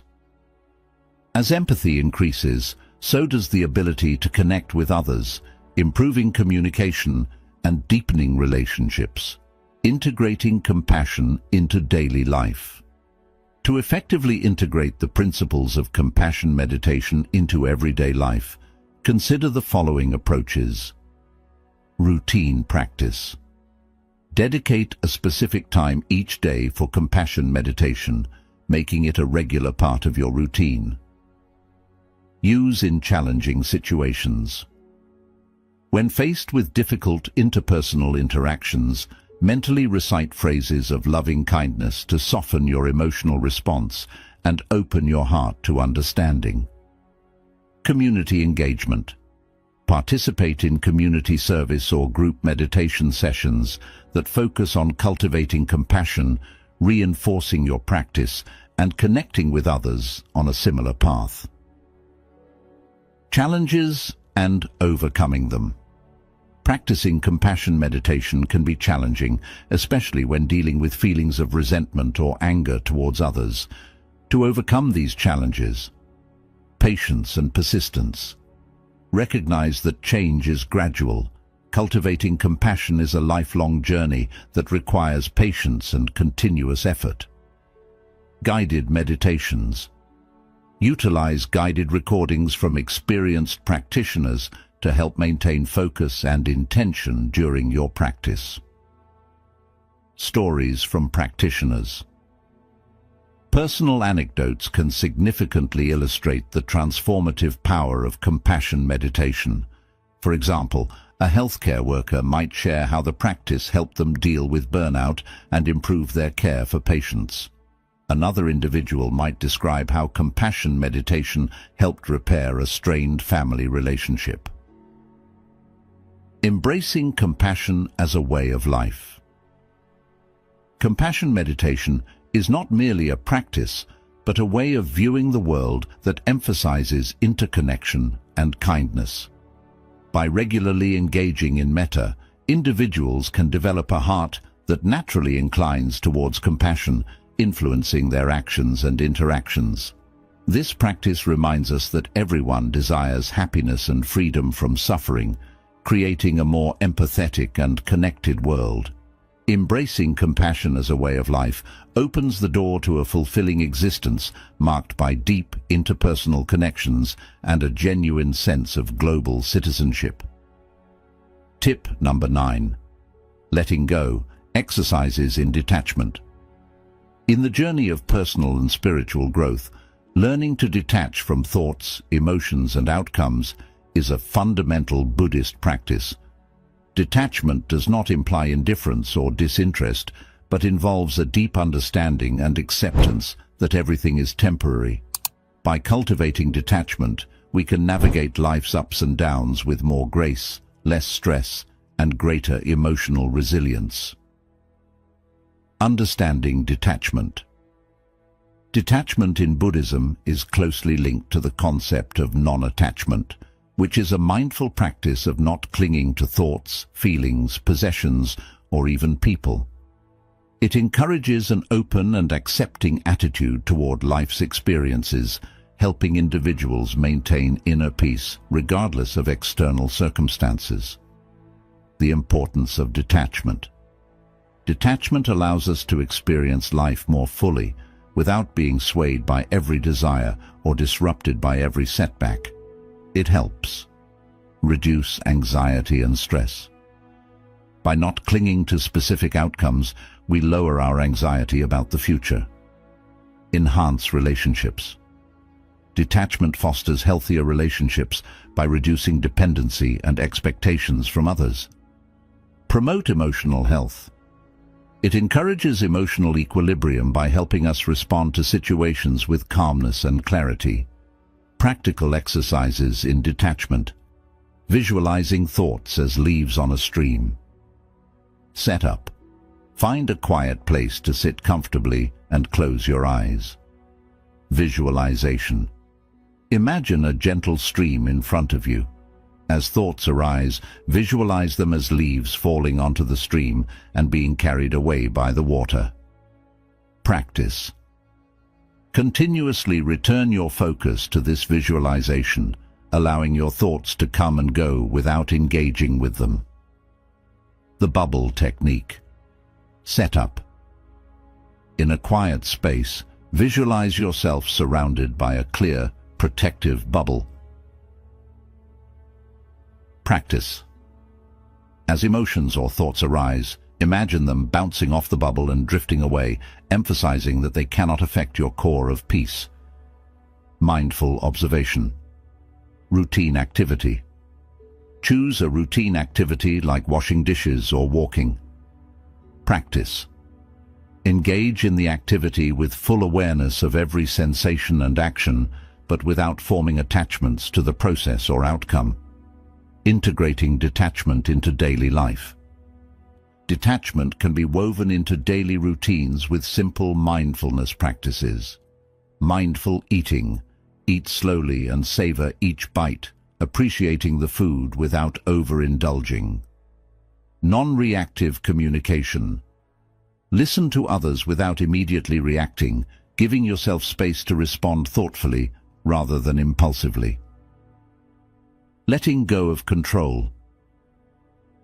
As empathy increases, so does the ability to connect with others, improving communication and deepening relationships. Integrating compassion into daily life. To effectively integrate the principles of compassion meditation into everyday life, consider the following approaches. Routine practice. Dedicate a specific time each day for compassion meditation, making it a regular part of your routine. Use in challenging situations. When faced with difficult interpersonal interactions, mentally recite phrases of loving kindness to soften your emotional response and open your heart to understanding. Community engagement. Participate in community service or group meditation sessions that focus on cultivating compassion, reinforcing your practice, and connecting with others on a similar path. Challenges and overcoming them. Practicing compassion meditation can be challenging, especially when dealing with feelings of resentment or anger towards others. To overcome these challenges, patience and persistence. Recognize that change is gradual. Cultivating compassion is a lifelong journey that requires patience and continuous effort. Guided meditations. Utilize guided recordings from experienced practitioners to help maintain focus and intention during your practice. Stories from practitioners. Personal anecdotes can significantly illustrate the transformative power of compassion meditation. For example, a healthcare worker might share how the practice helped them deal with burnout and improve their care for patients. Another individual might describe how compassion meditation helped repair a strained family relationship. Embracing compassion as a way of life. Compassion meditation is not merely a practice, but a way of viewing the world that emphasizes interconnection and kindness. By regularly engaging in metta, individuals can develop a heart that naturally inclines towards compassion, influencing their actions and interactions. This practice reminds us that everyone desires happiness and freedom from suffering, creating a more empathetic and connected world. Embracing compassion as a way of life opens the door to a fulfilling existence marked by deep interpersonal connections and a genuine sense of global citizenship. Tip number 9. Letting go. Exercises in detachment. In the journey of personal and spiritual growth, learning to detach from thoughts, emotions, and outcomes is a fundamental Buddhist practice. Detachment does not imply indifference or disinterest, but involves a deep understanding and acceptance that everything is temporary. By cultivating detachment, we can navigate life's ups and downs with more grace, less stress, and greater emotional resilience. Understanding detachment. Detachment in Buddhism is closely linked to the concept of non-attachment, which is a mindful practice of not clinging to thoughts, feelings, possessions, or even people. It encourages an open and accepting attitude toward life's experiences, helping individuals maintain inner peace regardless of external circumstances. The importance of detachment. Detachment allows us to experience life more fully, without being swayed by every desire or disrupted by every setback. It helps reduce anxiety and stress. By not clinging to specific outcomes, we lower our anxiety about the future. Enhance relationships. Detachment fosters healthier relationships by reducing dependency and expectations from others. Promote emotional health. It encourages emotional equilibrium by helping us respond to situations with calmness and clarity. Practical exercises in detachment. Visualizing thoughts as leaves on a stream. Setup. Find a quiet place to sit comfortably and close your eyes. Visualization. Imagine a gentle stream in front of you. As thoughts arise, visualize them as leaves falling onto the stream and being carried away by the water. Practice. Continuously return your focus to this visualization, allowing your thoughts to come and go without engaging with them. The bubble technique. Setup. In a quiet space, Visualize yourself surrounded by a clear, protective bubble. Practice. As emotions or thoughts arise, imagine them bouncing off the bubble and drifting away, emphasizing that they cannot affect your core of peace. Mindful observation. Routine activity. Choose a routine activity like washing dishes or walking. Practice. Engage in the activity with full awareness of every sensation and action, but without forming attachments to the process or outcome. Integrating detachment into daily life. Detachment can be woven into daily routines with simple mindfulness practices. Mindful eating. Eat slowly and savor each bite, appreciating the food without overindulging. Non-reactive communication. Listen to others without immediately reacting, giving yourself space to respond thoughtfully rather than impulsively. Letting go of control.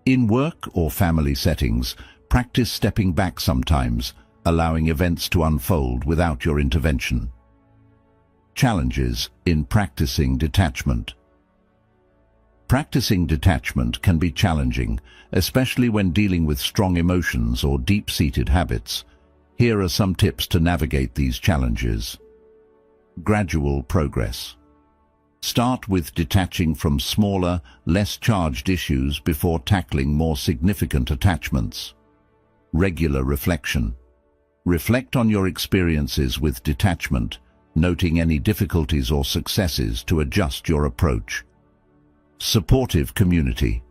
In work or family settings, practice stepping back sometimes, allowing events to unfold without your intervention. Challenges in practicing detachment. Practicing detachment can be challenging, especially when dealing with strong emotions or deep-seated habits. Here are some tips to navigate these challenges. Gradual progress. Start with detaching from smaller, less charged issues before tackling more significant attachments. Regular reflection. Reflect on your experiences with detachment, noting any difficulties or successes to adjust your approach. Supportive community.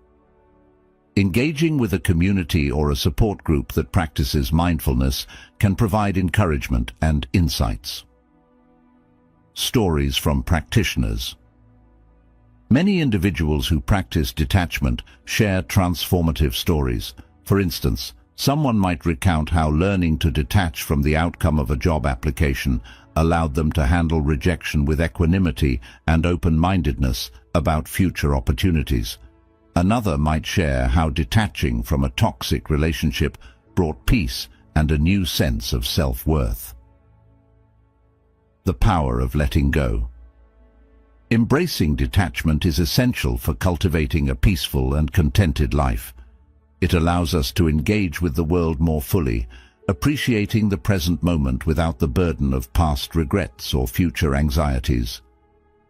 Engaging with a community or a support group that practices mindfulness can provide encouragement and insights. Stories from practitioners. Many individuals who practice detachment share transformative stories. For instance, someone might recount how learning to detach from the outcome of a job application allowed them to handle rejection with equanimity and open-mindedness about future opportunities. Another might share how detaching from a toxic relationship brought peace and a new sense of self-worth. The power of letting go. Embracing detachment is essential for cultivating a peaceful and contented life. It allows us to engage with the world more fully, appreciating the present moment without the burden of past regrets or future anxieties.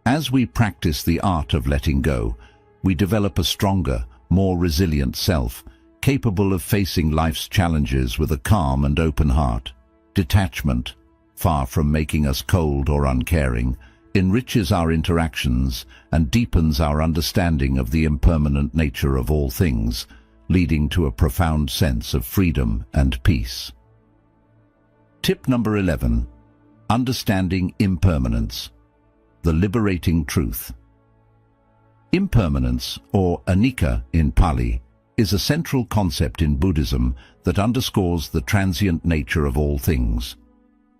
As we practice the art of letting go, we develop a stronger, more resilient self, capable of facing life's challenges with a calm and open heart. Detachment, far from making us cold or uncaring, enriches our interactions and deepens our understanding of the impermanent nature of all things, leading to a profound sense of freedom and peace. Tip number 11. Understanding impermanence. The liberating truth. Impermanence, or anicca in Pali, is a central concept in Buddhism that underscores the transient nature of all things.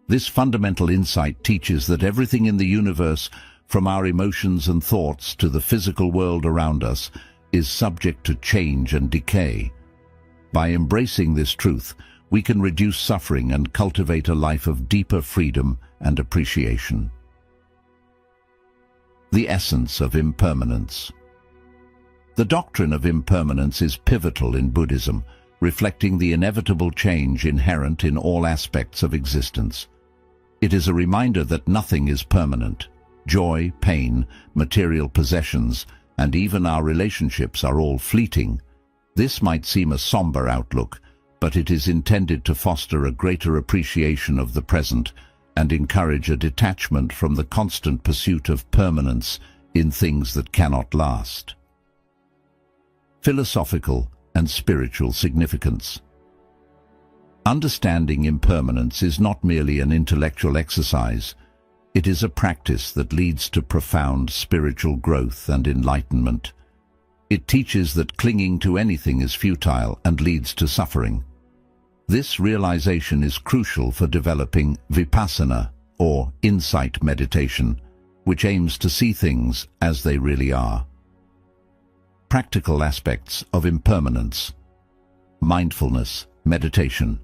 This fundamental insight teaches that everything in the universe, from our emotions and thoughts to the physical world around us, is subject to change and decay. By embracing this truth, we can reduce suffering and cultivate a life of deeper freedom and appreciation. The essence of impermanence. The doctrine of impermanence is pivotal in Buddhism, reflecting the inevitable change inherent in all aspects of existence. It is a reminder that nothing is permanent. Joy, pain, material possessions, and even our relationships are all fleeting. This might seem a somber outlook, but it is intended to foster a greater appreciation of the present and encourage a detachment from the constant pursuit of permanence in things that cannot last. Philosophical and spiritual significance. Understanding impermanence is not merely an intellectual exercise. It is a practice that leads to profound spiritual growth and enlightenment. It teaches that clinging to anything is futile and leads to suffering. This realization is crucial for developing vipassana, or insight meditation, which aims to see things as they really are. Practical aspects of impermanence. Mindfulness, meditation.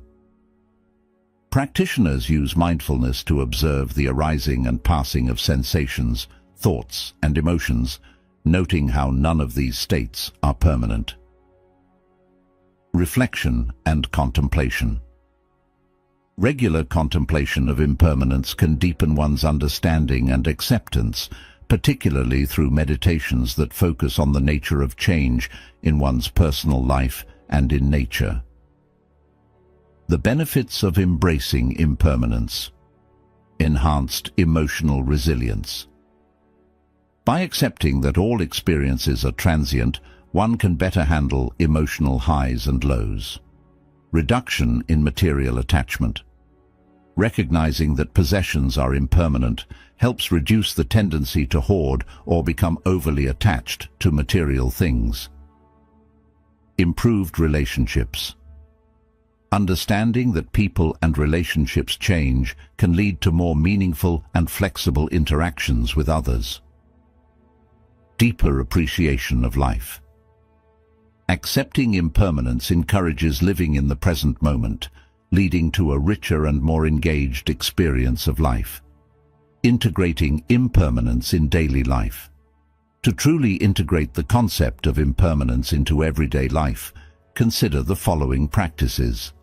Practitioners use mindfulness to observe the arising and passing of sensations, thoughts, and emotions, noting how none of these states are permanent. Reflection and contemplation. Regular contemplation of impermanence can deepen one's understanding and acceptance, particularly through meditations that focus on the nature of change in one's personal life and in nature. The benefits of embracing impermanence. Enhanced emotional resilience. By accepting that all experiences are transient, one can better handle emotional highs and lows. Reduction in material attachment. Recognizing that possessions are impermanent helps reduce the tendency to hoard or become overly attached to material things. Improved relationships. Understanding that people and relationships change can lead to more meaningful and flexible interactions with others. Deeper appreciation of life. Accepting impermanence encourages living in the present moment, leading to a richer and more engaged experience of life. Integrating impermanence in daily life. To truly integrate the concept of impermanence into everyday life, consider the following practices.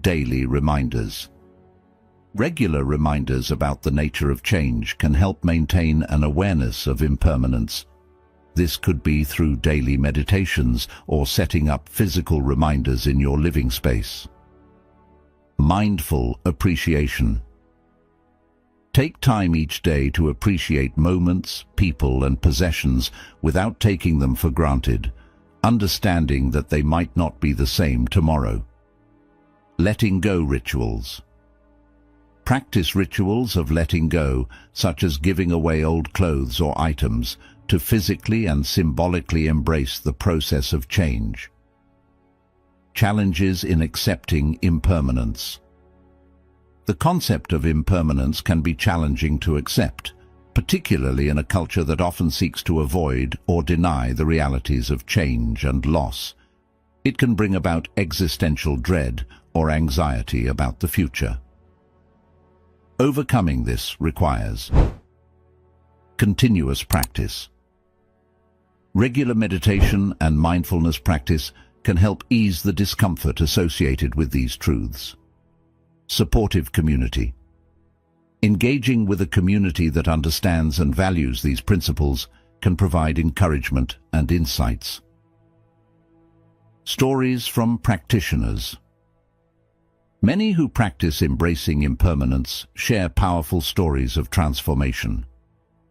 Daily reminders. Regular reminders about the nature of change can help maintain an awareness of impermanence. This could be through daily meditations or setting up physical reminders in your living space. Mindful appreciation. Take time each day to appreciate moments, people, and possessions without taking them for granted, understanding that they might not be the same tomorrow. Letting go rituals. Practice rituals of letting go, such as giving away old clothes or items, to physically and symbolically embrace the process of change. Challenges in accepting impermanence. The concept of impermanence can be challenging to accept, particularly in a culture that often seeks to avoid or deny the realities of change and loss. It can bring about existential dread or anxiety about the future. Overcoming this requires continuous practice. Regular meditation and mindfulness practice can help ease the discomfort associated with these truths. Supportive community. Engaging with a community that understands and values these principles can provide encouragement and insights. Stories from practitioners. Many who practice embracing impermanence share powerful stories of transformation.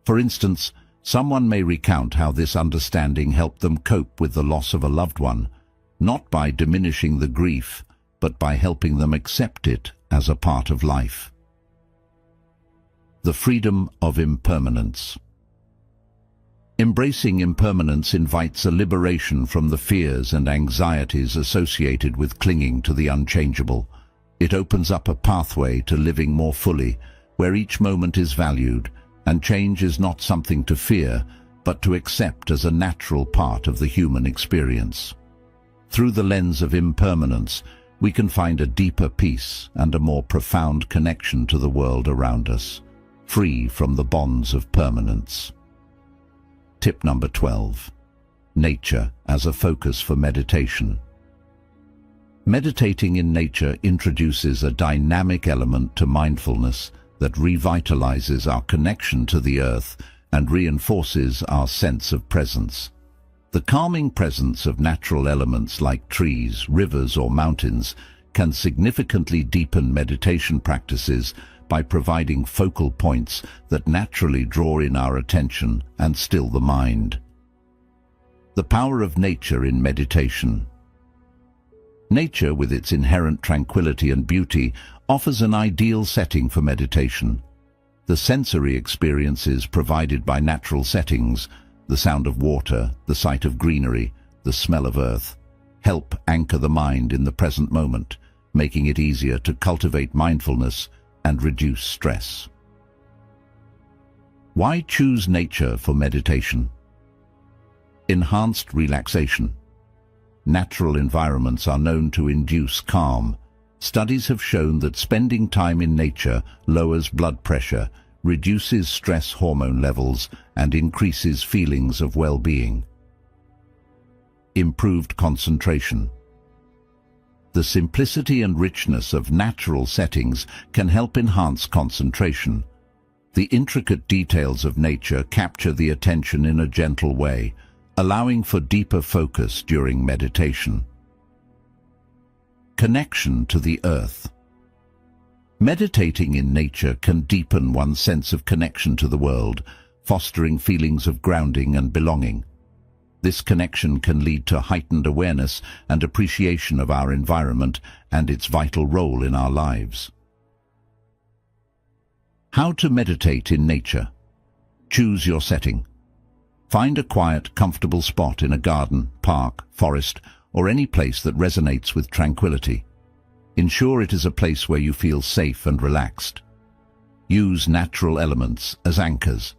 For instance, someone may recount how this understanding helped them cope with the loss of a loved one, not by diminishing the grief, but by helping them accept it as a part of life. The freedom of impermanence. Embracing impermanence invites a liberation from the fears and anxieties associated with clinging to the unchangeable. It opens up a pathway to living more fully, where each moment is valued, and change is not something to fear, but to accept as a natural part of the human experience. Through the lens of impermanence, we can find a deeper peace and a more profound connection to the world around us, free from the bonds of permanence. Tip number 12. Nature as a focus for meditation. Meditating in nature introduces a dynamic element to mindfulness that revitalizes our connection to the earth and reinforces our sense of presence. The calming presence of natural elements like trees, rivers, or mountains can significantly deepen meditation practices by providing focal points that naturally draw in our attention and still the mind. The power of nature in meditation. Nature, with its inherent tranquility and beauty, offers an ideal setting for meditation. The sensory experiences provided by natural settings, the sound of water, the sight of greenery, the smell of earth, help anchor the mind in the present moment, making it easier to cultivate mindfulness and reduce stress. Why choose nature for meditation? Enhanced relaxation. Natural environments are known to induce calm, Studies have shown that spending time in nature lowers blood pressure, reduces stress hormone levels, and increases feelings of well-being. Improved concentration. The simplicity and richness of natural settings can help enhance concentration. The intricate details of nature capture the attention in a gentle way, allowing for deeper focus during meditation. Connection to the earth. Meditating in nature can deepen one's sense of connection to the world, fostering feelings of grounding and belonging. This connection can lead to heightened awareness and appreciation of our environment and its vital role in our lives. How to meditate in nature. Choose your setting. Find a quiet, comfortable spot in a garden, park, forest, or any place that resonates with tranquility. Ensure it is a place where you feel safe and relaxed. Use natural elements as anchors.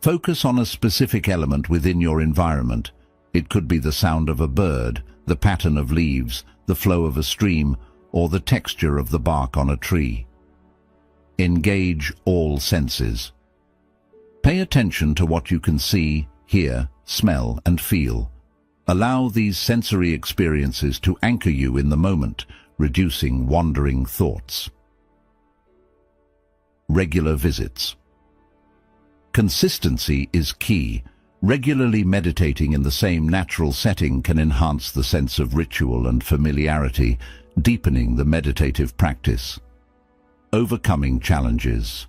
Focus on a specific element within your environment. It could be the sound of a bird, the pattern of leaves, the flow of a stream, or the texture of the bark on a tree. Engage all senses. Pay attention to what you can see, hear, smell, and feel. Allow these sensory experiences to anchor you in the moment, reducing wandering thoughts. Regular visits. Consistency is key. Regularly meditating in the same natural setting can enhance the sense of ritual and familiarity, deepening the meditative practice. Overcoming challenges.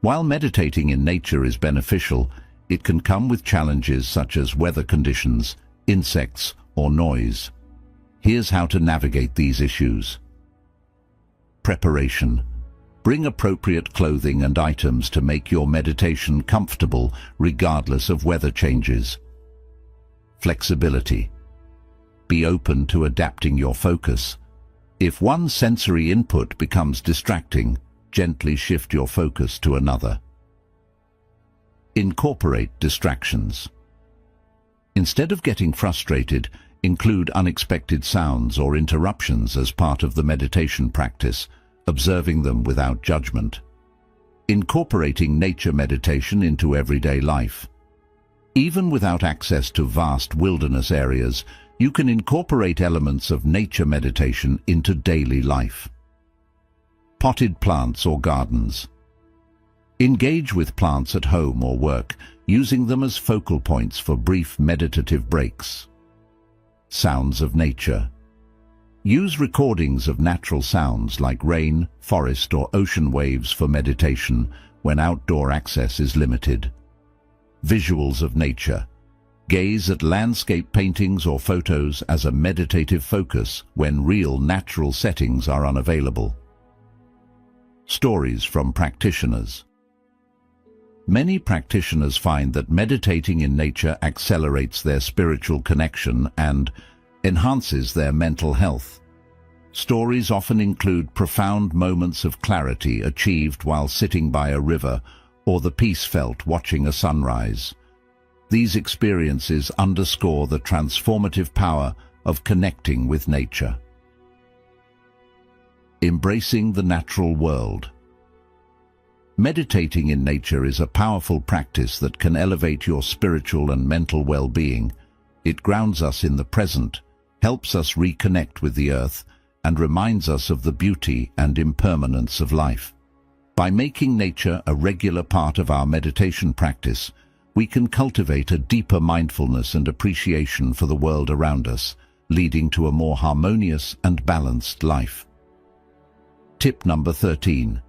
While meditating in nature is beneficial, it can come with challenges such as weather conditions, insects, or noise. Here's how to navigate these issues. Preparation. Bring appropriate clothing and items to make your meditation comfortable regardless of weather changes. Flexibility. Be open to adapting your focus. If one sensory input becomes distracting, gently shift your focus to another. Incorporate distractions. Instead of getting frustrated, include unexpected sounds or interruptions as part of the meditation practice, observing them without judgment. Incorporating nature meditation into everyday life. Even without access to vast wilderness areas, you can incorporate elements of nature meditation into daily life. Potted plants or gardens. Engage with plants at home or work, using them as focal points for brief meditative breaks. Sounds of nature. Use recordings of natural sounds like rain, forest, or ocean waves for meditation when outdoor access is limited. Visuals of nature. Gaze at landscape paintings or photos as a meditative focus when real natural settings are unavailable. Stories from practitioners. Many practitioners find that meditating in nature accelerates their spiritual connection and enhances their mental health. Stories often include profound moments of clarity achieved while sitting by a river or the peace felt watching a sunrise. These experiences underscore the transformative power of connecting with nature. Embracing the natural world. Meditating in nature is a powerful practice that can elevate your spiritual and mental well-being. It grounds us in the present, helps us reconnect with the earth, and reminds us of the beauty and impermanence of life. By making nature a regular part of our meditation practice, we can cultivate a deeper mindfulness and appreciation for the world around us, leading to a more harmonious and balanced life. Tip number 13.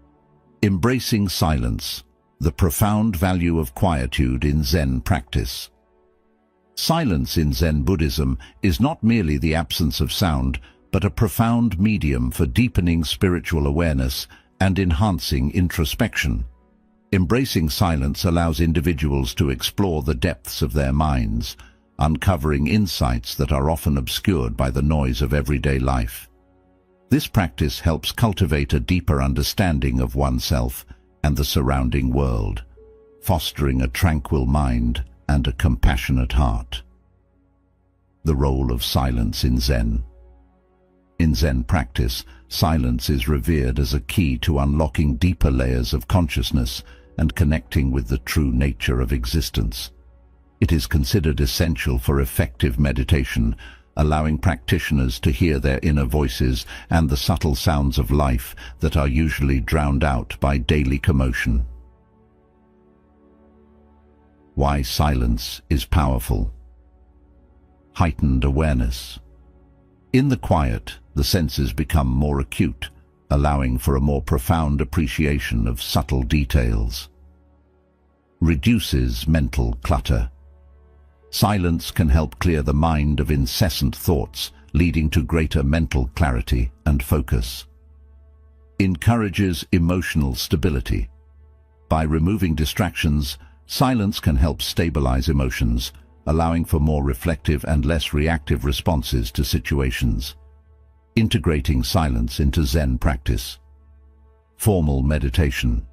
Embracing silence, the profound value of quietude in Zen practice. Silence in Zen Buddhism is not merely the absence of sound, but a profound medium for deepening spiritual awareness and enhancing introspection. Embracing silence allows individuals to explore the depths of their minds, uncovering insights that are often obscured by the noise of everyday life. This practice helps cultivate a deeper understanding of oneself and the surrounding world, fostering a tranquil mind and a compassionate heart. The role of silence in Zen. In Zen practice, silence is revered as a key to unlocking deeper layers of consciousness and connecting with the true nature of existence. It is considered essential for effective meditation, allowing practitioners to hear their inner voices and the subtle sounds of life that are usually drowned out by daily commotion. Why silence is powerful. Heightened awareness. In the quiet, the senses become more acute, allowing for a more profound appreciation of subtle details. Reduces mental clutter. Silence can help clear the mind of incessant thoughts, leading to greater mental clarity and focus. Encourages emotional stability. By removing distractions, silence can help stabilize emotions, allowing for more reflective and less reactive responses to situations. Integrating silence into Zen practice. Formal meditation.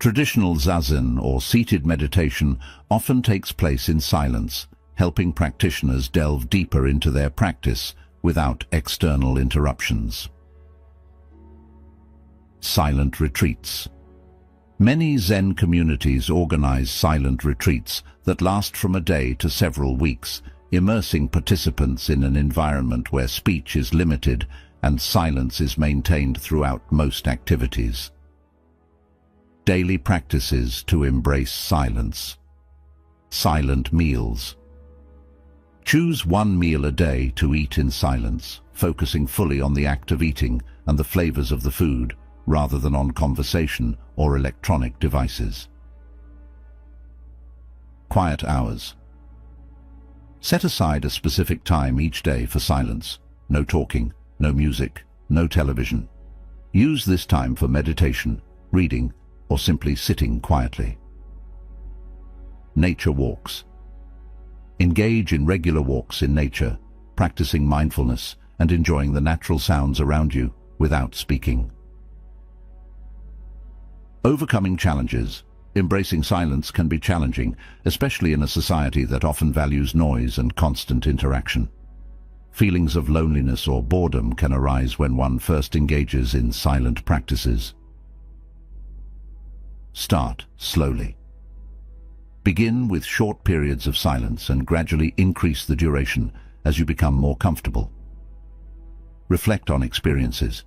Traditional zazen or seated meditation often takes place in silence, helping practitioners delve deeper into their practice without external interruptions. Silent retreats. Many Zen communities organize silent retreats that last from a day to several weeks, immersing participants in an environment where speech is limited and silence is maintained throughout most activities. Daily practices to embrace silence. Silent meals. Choose one meal a day to eat in silence, focusing fully on the act of eating and the flavors of the food, rather than on conversation or electronic devices. Quiet hours. Set aside a specific time each day for silence. No talking, no music, no television. Use this time for meditation, reading, or simply sitting quietly. Nature walks. Engage in regular walks in nature, practicing mindfulness and enjoying the natural sounds around you without speaking. Overcoming challenges. Embracing silence can be challenging, especially in a society that often values noise and constant interaction. Feelings of loneliness or boredom can arise when one first engages in silent practices. Start slowly. Begin with short periods of silence and gradually increase the duration as you become more comfortable. Reflect on experiences.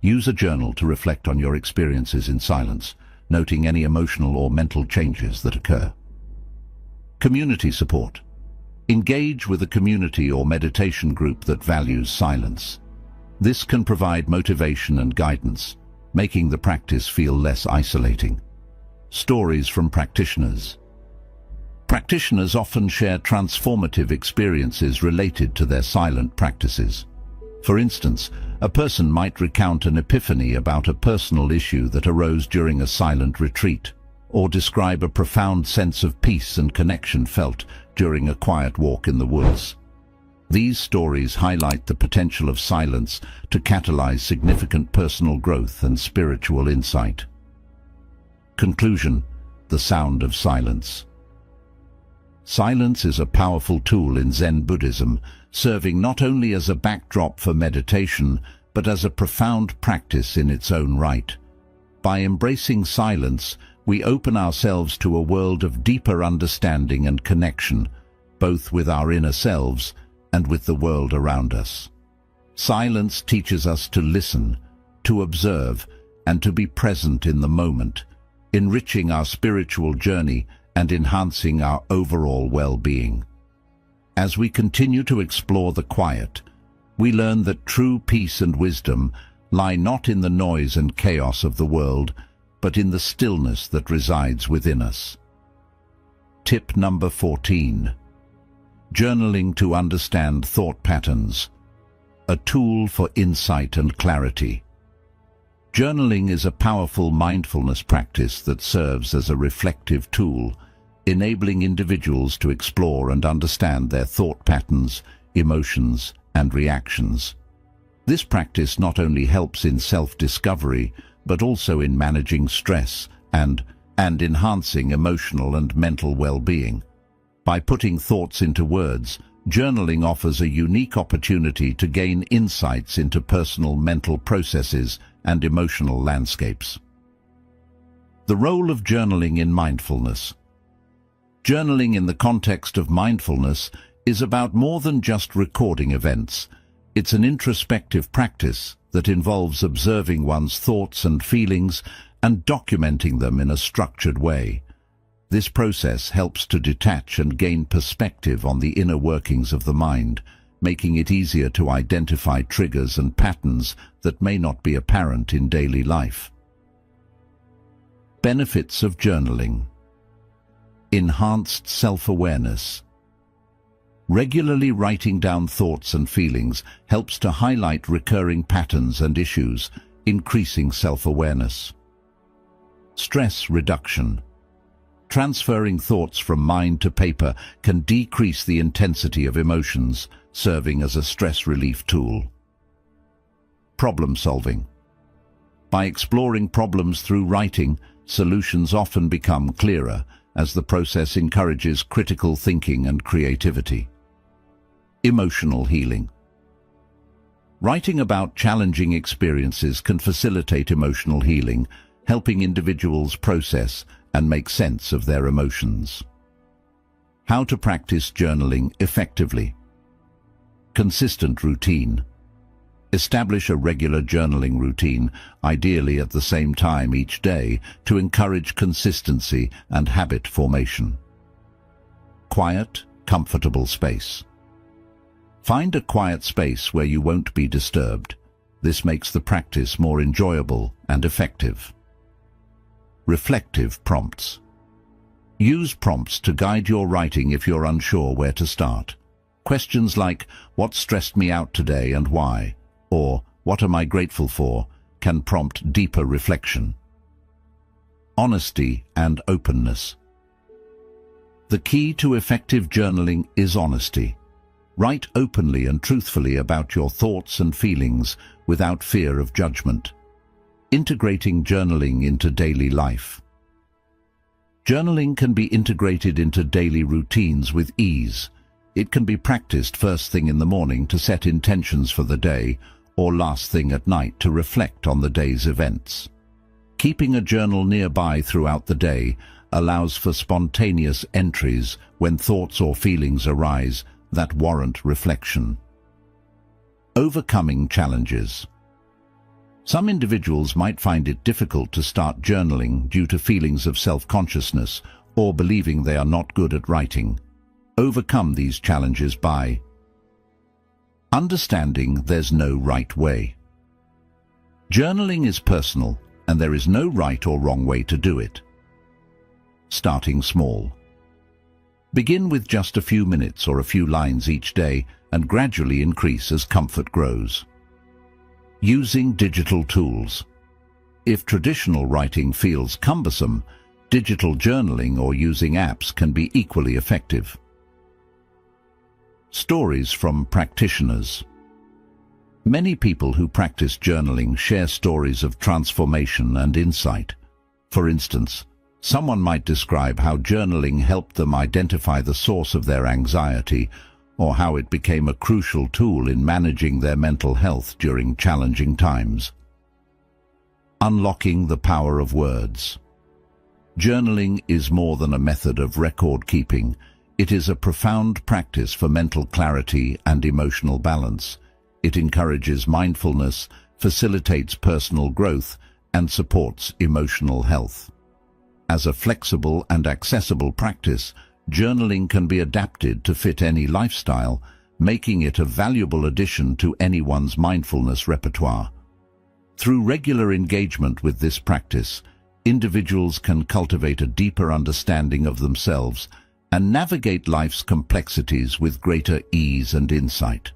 Use a journal to reflect on your experiences in silence, noting any emotional or mental changes that occur. Community support. Engage with a community or meditation group that values silence. This can provide motivation and guidance, making the practice feel less isolating. Stories from practitioners. Practitioners often share transformative experiences related to their silent practices. For instance, a person might recount an epiphany about a personal issue that arose during a silent retreat, or describe a profound sense of peace and connection felt during a quiet walk in the woods. These stories highlight the potential of silence to catalyze significant personal growth and spiritual insight. Conclusion: the sound of silence. Silence is a powerful tool in Zen Buddhism, serving not only as a backdrop for meditation, but as a profound practice in its own right. By embracing silence, we open ourselves to a world of deeper understanding and connection, both with our inner selves and with the world around us. Silence teaches us to listen, to observe, and to be present in the moment, enriching our spiritual journey and enhancing our overall well-being. As we continue to explore the quiet, we learn that true peace and wisdom lie not in the noise and chaos of the world, but in the stillness that resides within us. Tip number 14. Journaling to understand thought patterns. A tool for insight and clarity. Journaling is a powerful mindfulness practice that serves as a reflective tool, enabling individuals to explore and understand their thought patterns, emotions, and reactions. This practice not only helps in self-discovery, but also in managing stress and enhancing emotional and mental well-being. By putting thoughts into words, journaling offers a unique opportunity to gain insights into personal mental processes and emotional landscapes. The role of journaling in mindfulness. Journaling in the context of mindfulness is about more than just recording events. It's an introspective practice that involves observing one's thoughts and feelings and documenting them in a structured way. This process helps to detach and gain perspective on the inner workings of the mind, making it easier to identify triggers and patterns that may not be apparent in daily life. Benefits of journaling. Enhanced self-awareness. Regularly writing down thoughts and feelings helps to highlight recurring patterns and issues, increasing self-awareness. Stress reduction. Transferring thoughts from mind to paper can decrease the intensity of emotions, serving as a stress relief tool. Problem solving. By exploring problems through writing, solutions often become clearer as the process encourages critical thinking and creativity. Emotional healing. Writing about challenging experiences can facilitate emotional healing, helping individuals process and make sense of their emotions. How to practice journaling effectively. Consistent routine. Establish a regular journaling routine, ideally at the same time each day, to encourage consistency and habit formation. Quiet, comfortable space. Find a quiet space where you won't be disturbed. This makes the practice more enjoyable and effective. Reflective prompts. Use prompts to guide your writing if you're unsure where to start. Questions like, "What stressed me out today and why?" or "What am I grateful for?" can prompt deeper reflection. Honesty and openness. The key to effective journaling is honesty. Write openly and truthfully about your thoughts and feelings without fear of judgment. Integrating journaling into daily life. Journaling can be integrated into daily routines with ease. It can be practiced first thing in the morning to set intentions for the day, or last thing at night to reflect on the day's events. Keeping a journal nearby throughout the day allows for spontaneous entries when thoughts or feelings arise that warrant reflection. Overcoming challenges. Some individuals might find it difficult to start journaling due to feelings of self-consciousness or believing they are not good at writing. Overcome these challenges by understanding there's no right way. Journaling is personal, and there is no right or wrong way to do it. Starting small. Begin with just a few minutes or a few lines each day and gradually increase as comfort grows. Using digital tools. If traditional writing feels cumbersome, digital journaling or using apps can be equally effective. Stories from practitioners. Many people who practice journaling share stories of transformation and insight. For instance, someone might describe how journaling helped them identify the source of their anxiety, or how it became a crucial tool in managing their mental health during challenging times. Unlocking the power of words. Journaling is more than a method of record-keeping. It is a profound practice for mental clarity and emotional balance. It encourages mindfulness, facilitates personal growth, and supports emotional health. As a flexible and accessible practice, journaling can be adapted to fit any lifestyle, making it a valuable addition to anyone's mindfulness repertoire. Through regular engagement with this practice, individuals can cultivate a deeper understanding of themselves and navigate life's complexities with greater ease and insight.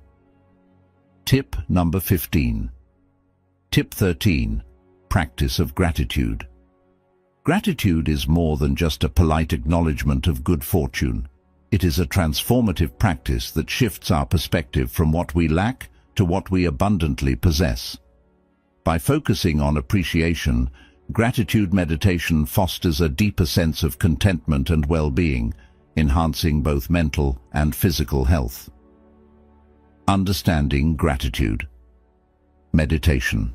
Tip number 15. Tip 13. Practice of gratitude. Gratitude is more than just a polite acknowledgement of good fortune. It is a transformative practice that shifts our perspective from what we lack to what we abundantly possess. By focusing on appreciation, gratitude meditation fosters a deeper sense of contentment and well-being, enhancing both mental and physical health. Understanding gratitude. Meditation.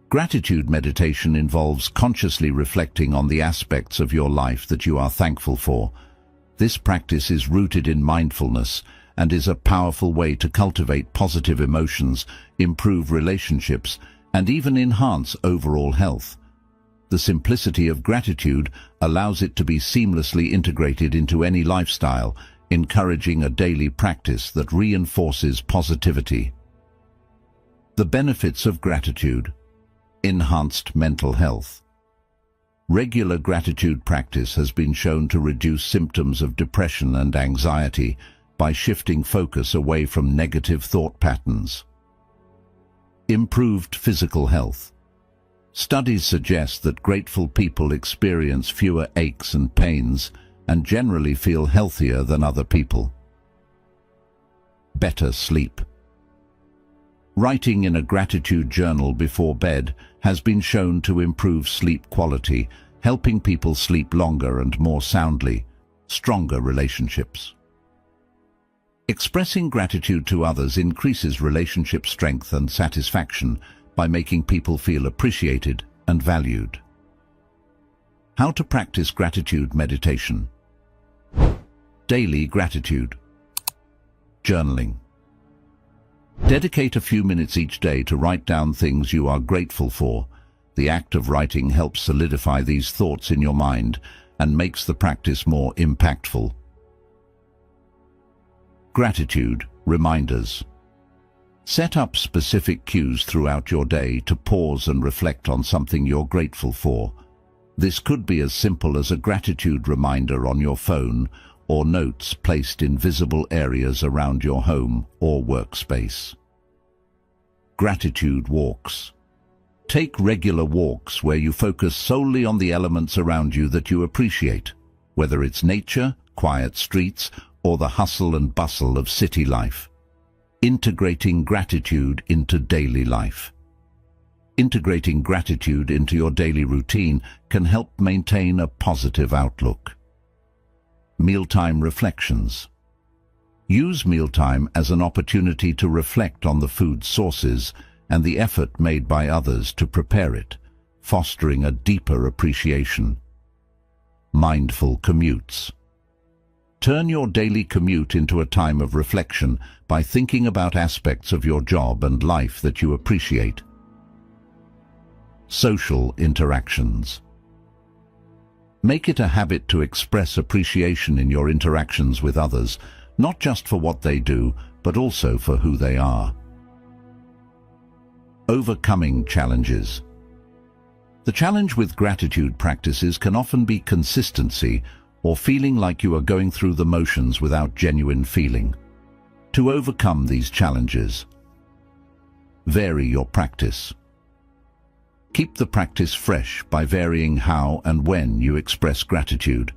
Gratitude meditation involves consciously reflecting on the aspects of your life that you are thankful for. This practice is rooted in mindfulness and is a powerful way to cultivate positive emotions, improve relationships, and even enhance overall health. The simplicity of gratitude allows it to be seamlessly integrated into any lifestyle, encouraging a daily practice that reinforces positivity. The benefits of gratitude. Enhanced mental health. Regular gratitude practice has been shown to reduce symptoms of depression and anxiety by shifting focus away from negative thought patterns. Improved physical health. Studies suggest that grateful people experience fewer aches and pains and generally feel healthier than other people. Better sleep. Writing in a gratitude journal before bed has been shown to improve sleep quality, helping people sleep longer and more soundly. Stronger relationships. Expressing gratitude to others increases relationship strength and satisfaction by making people feel appreciated and valued. How to practice gratitude meditation. Daily gratitude. Journaling. Dedicate a few minutes each day to write down things you are grateful for. The act of writing helps solidify these thoughts in your mind and makes the practice more impactful. Gratitude reminders. Set up specific cues throughout your day to pause and reflect on something you're grateful for. This could be as simple as a gratitude reminder on your phone or notes placed in visible areas around your home or workspace. Gratitude walks. Take regular walks where you focus solely on the elements around you that you appreciate, whether it's nature, quiet streets, or the hustle and bustle of city life. Integrating gratitude into daily life. Integrating gratitude into your daily routine can help maintain a positive outlook. Mealtime reflections. Use mealtime as an opportunity to reflect on the food sources and the effort made by others to prepare it, fostering a deeper appreciation. Mindful commutes. Turn your daily commute into a time of reflection by thinking about aspects of your job and life that you appreciate. Social interactions. Make it a habit to express appreciation in your interactions with others, not just for what they do, but also for who they are. Overcoming challenges. The challenge with gratitude practices can often be consistency or feeling like you are going through the motions without genuine feeling. To overcome these challenges, vary your practice. Keep the practice fresh by varying how and when you express gratitude.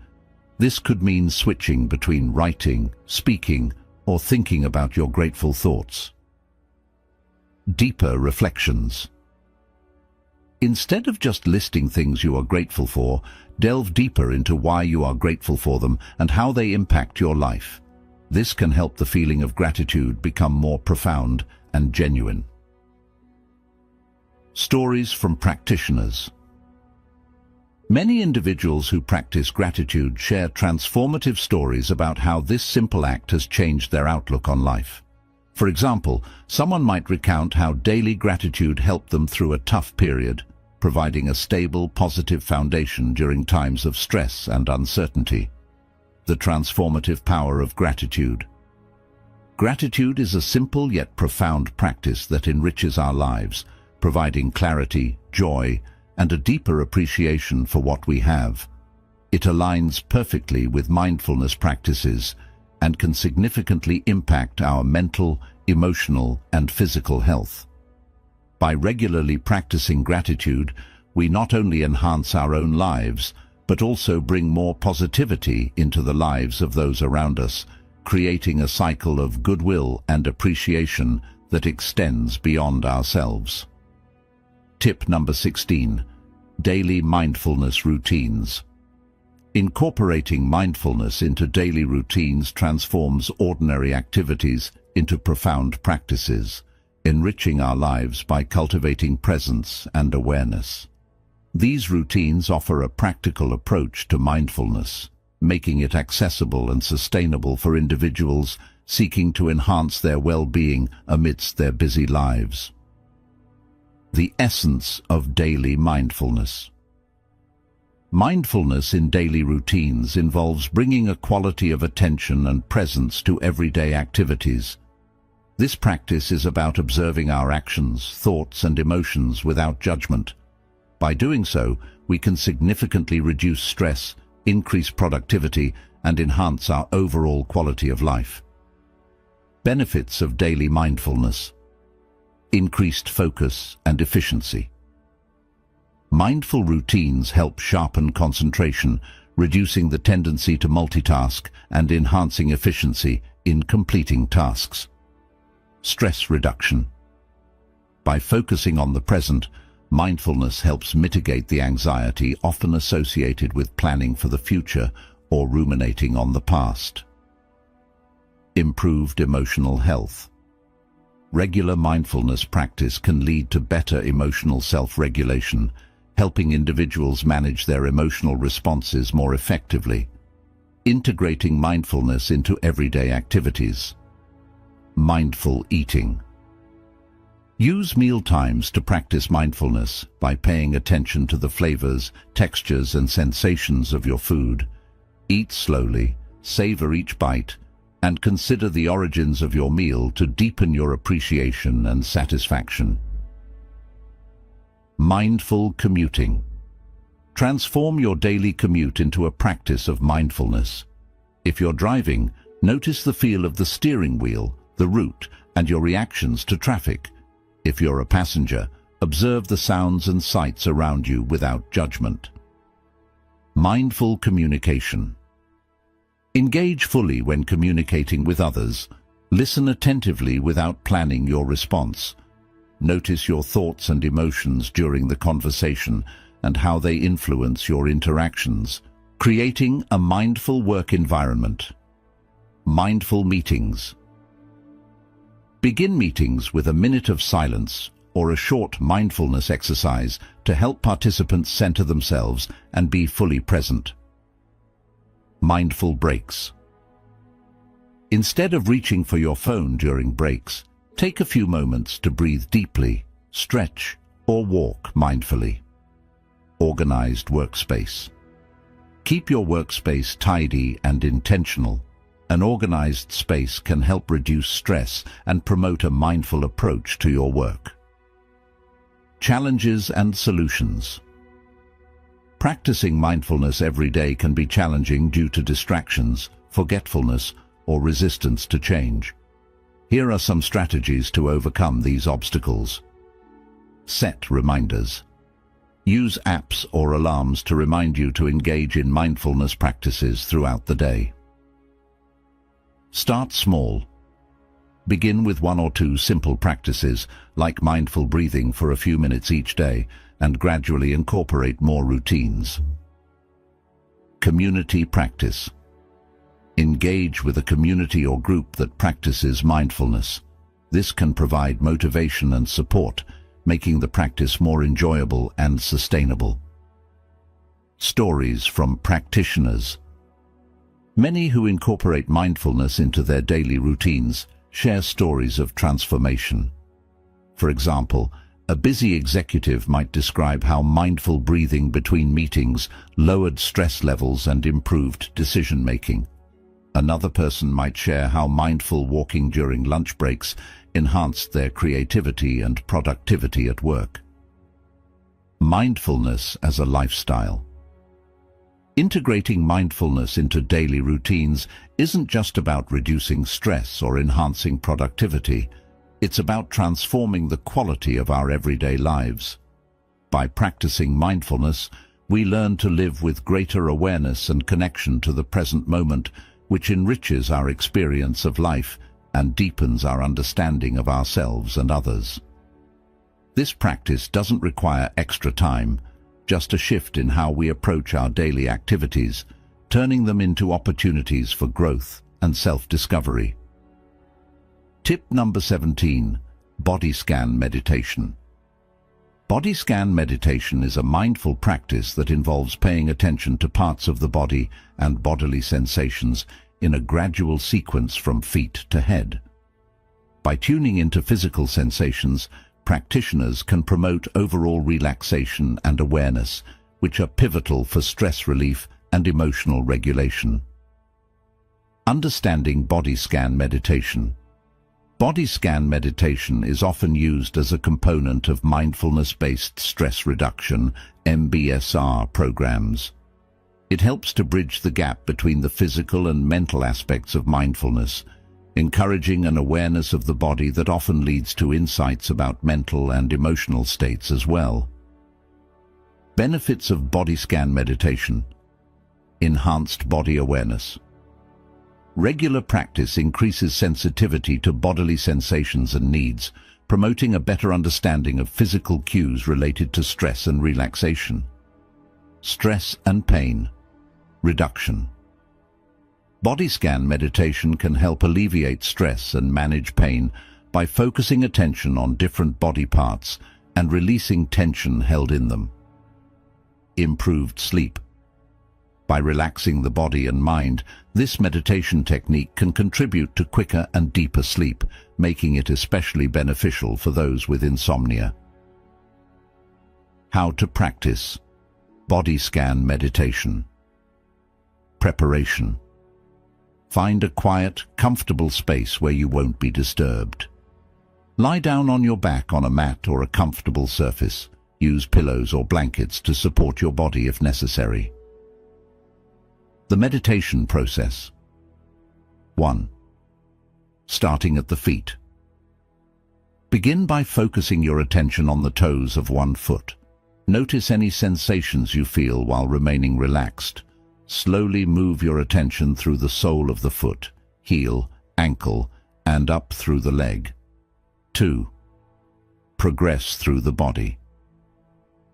This could mean switching between writing, speaking, or thinking about your grateful thoughts. Deeper reflections. Instead of just listing things you are grateful for, delve deeper into why you are grateful for them and how they impact your life. This can help the feeling of gratitude become more profound and genuine. Stories from practitioners. Many individuals who practice gratitude share transformative stories about how this simple act has changed their outlook on life. For example, someone might recount how daily gratitude helped them through a tough period, providing a stable, positive foundation during times of stress and uncertainty. The transformative power of gratitude. Gratitude is a simple yet profound practice that enriches our lives, providing clarity, joy, and a deeper appreciation for what we have. It aligns perfectly with mindfulness practices and can significantly impact our mental, emotional, and physical health. By regularly practicing gratitude, we not only enhance our own lives, but also bring more positivity into the lives of those around us, creating a cycle of goodwill and appreciation that extends beyond ourselves. Tip number 16. Daily mindfulness routines. Incorporating mindfulness into daily routines transforms ordinary activities into profound practices, enriching our lives by cultivating presence and awareness. These routines offer a practical approach to mindfulness, making it accessible and sustainable for individuals seeking to enhance their well-being amidst their busy lives. The essence of daily mindfulness. Mindfulness in daily routines involves bringing a quality of attention and presence to everyday activities. This practice is about observing our actions, thoughts, and emotions without judgment. By doing so, we can significantly reduce stress, increase productivity, and enhance our overall quality of life. Benefits of daily mindfulness. Increased focus and efficiency. Mindful routines help sharpen concentration, reducing the tendency to multitask and enhancing efficiency in completing tasks. Stress reduction. By focusing on the present, mindfulness helps mitigate the anxiety often associated with planning for the future or ruminating on the past. Improved emotional health. Regular mindfulness practice can lead to better emotional self-regulation, helping individuals manage their emotional responses more effectively. Integrating mindfulness into everyday activities. Mindful eating. Use meal times to practice mindfulness by paying attention to the flavors, textures, and sensations of your food. Eat slowly, savor each bite, and consider the origins of your meal to deepen your appreciation and satisfaction. Mindful commuting. Transform your daily commute into a practice of mindfulness. If you're driving, notice the feel of the steering wheel, the route, and your reactions to traffic. If you're a passenger, observe the sounds and sights around you without judgment. Mindful communication. Engage fully when communicating with others. Listen attentively without planning your response. Notice your thoughts and emotions during the conversation and how they influence your interactions. Creating a mindful work environment. Mindful meetings. Begin meetings with a minute of silence or a short mindfulness exercise to help participants center themselves and be fully present. Mindful breaks. Instead of reaching for your phone during breaks, take a few moments to breathe deeply, stretch, or walk mindfully. Organized workspace. Keep your workspace tidy and intentional. An organized space can help reduce stress and promote a mindful approach to your work. Challenges and solutions. Practicing mindfulness every day can be challenging due to distractions, forgetfulness, or resistance to change. Here are some strategies to overcome these obstacles. Set reminders. Use apps or alarms to remind you to engage in mindfulness practices throughout the day. Start small. Begin with 1 or 2 simple practices, like mindful breathing for a few minutes each day, and gradually incorporate more routines. Community practice. Engage with a community or group that practices mindfulness. This can provide motivation and support, making the practice more enjoyable and sustainable. Stories from practitioners. Many who incorporate mindfulness into their daily routines share stories of transformation. For example, a busy executive might describe how mindful breathing between meetings lowered stress levels and improved decision-making. Another person might share how mindful walking during lunch breaks enhanced their creativity and productivity at work. Mindfulness as a lifestyle. Integrating mindfulness into daily routines isn't just about reducing stress or enhancing productivity. It's about transforming the quality of our everyday lives. By practicing mindfulness, we learn to live with greater awareness and connection to the present moment, which enriches our experience of life and deepens our understanding of ourselves and others. This practice doesn't require extra time, just a shift in how we approach our daily activities, turning them into opportunities for growth and self-discovery. Tip number 17. Body scan meditation. Body scan meditation is a mindful practice that involves paying attention to parts of the body and bodily sensations in a gradual sequence from feet to head. By tuning into physical sensations, practitioners can promote overall relaxation and awareness, which are pivotal for stress relief and emotional regulation. Understanding body scan meditation. Body scan meditation is often used as a component of mindfulness-based stress reduction (MBSR) programs. It helps to bridge the gap between the physical and mental aspects of mindfulness, encouraging an awareness of the body that often leads to insights about mental and emotional states as well. Benefits of body scan meditation. Enhanced body awareness. Regular practice increases sensitivity to bodily sensations and needs, promoting a better understanding of physical cues related to stress and relaxation. Stress and pain reduction. Body scan meditation can help alleviate stress and manage pain by focusing attention on different body parts and releasing tension held in them. Improved sleep. By relaxing the body and mind, this meditation technique can contribute to quicker and deeper sleep, making it especially beneficial for those with insomnia. How to practice body scan meditation. Preparation. Find a quiet, comfortable space where you won't be disturbed. Lie down on your back on a mat or a comfortable surface. Use pillows or blankets to support your body if necessary. The meditation process. 1. Starting at the feet. Begin by focusing your attention on the toes of one foot. Notice any sensations you feel while remaining relaxed. Slowly move your attention through the sole of the foot, heel, ankle, and up through the leg. 2. Progress through the body.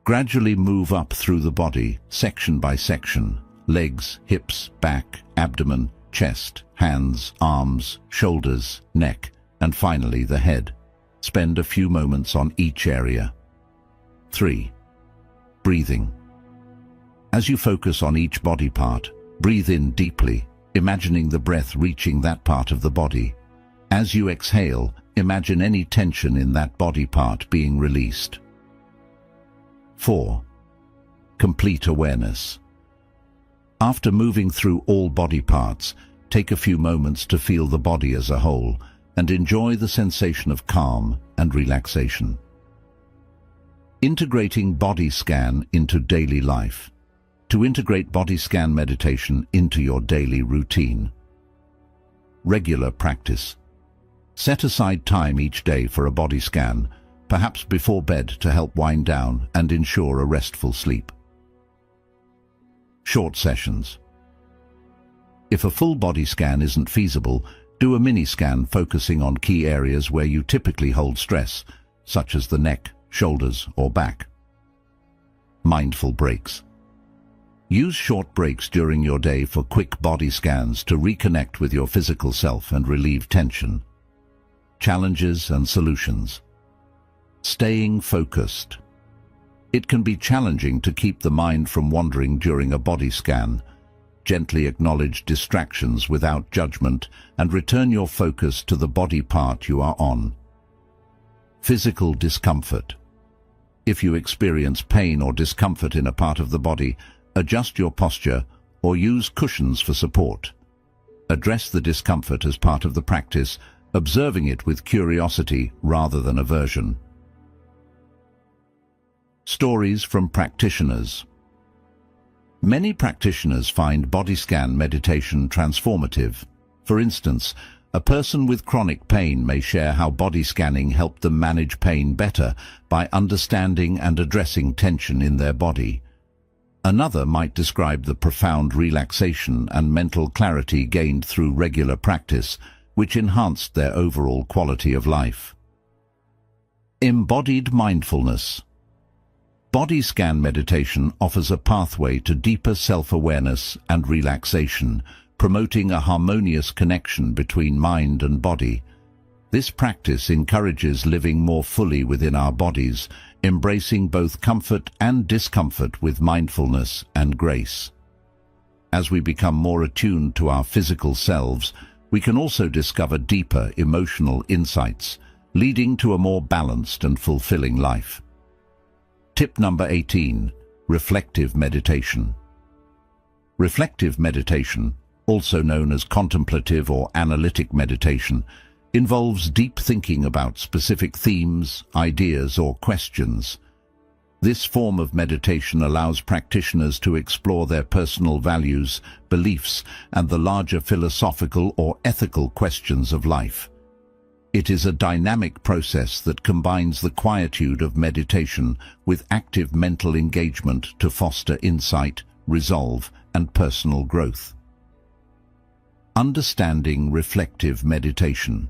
Gradually move up through the body, section by section. Legs, hips, back, abdomen, chest, hands, arms, shoulders, neck, and finally the head. Spend a few moments on each area. 3. Breathing. As you focus on each body part, breathe in deeply, imagining the breath reaching that part of the body. As you exhale, imagine any tension in that body part being released. 4. Complete awareness. After moving through all body parts, take a few moments to feel the body as a whole and enjoy the sensation of calm and relaxation. Integrating body scan into daily life. To integrate body scan meditation into your daily routine. Regular practice. Set aside time each day for a body scan, perhaps before bed, to help wind down and ensure a restful sleep. Short sessions. If a full body scan isn't feasible, do a mini scan focusing on key areas where you typically hold stress, such as the neck, shoulders, or back. Mindful breaks. Use short breaks during your day for quick body scans to reconnect with your physical self and relieve tension. Challenges and solutions. Staying focused. It can be challenging to keep the mind from wandering during a body scan. Gently acknowledge distractions without judgment and return your focus to the body part you are on. Physical discomfort. If you experience pain or discomfort in a part of the body, adjust your posture or use cushions for support. Address the discomfort as part of the practice, observing it with curiosity rather than aversion. Stories from practitioners. Many practitioners find body scan meditation transformative. For instance, a person with chronic pain may share how body scanning helped them manage pain better by understanding and addressing tension in their body. Another might describe the profound relaxation and mental clarity gained through regular practice, which enhanced their overall quality of life. Embodied mindfulness. Body scan meditation offers a pathway to deeper self-awareness and relaxation, promoting a harmonious connection between mind and body. This practice encourages living more fully within our bodies, embracing both comfort and discomfort with mindfulness and grace. As we become more attuned to our physical selves, we can also discover deeper emotional insights, leading to a more balanced and fulfilling life. Tip number 18. Reflective meditation. Reflective meditation, also known as contemplative or analytic meditation, involves deep thinking about specific themes, ideas, or questions. This form of meditation allows practitioners to explore their personal values, beliefs, and the larger philosophical or ethical questions of life. It is a dynamic process that combines the quietude of meditation with active mental engagement to foster insight, resolve, and personal growth. Understanding reflective meditation.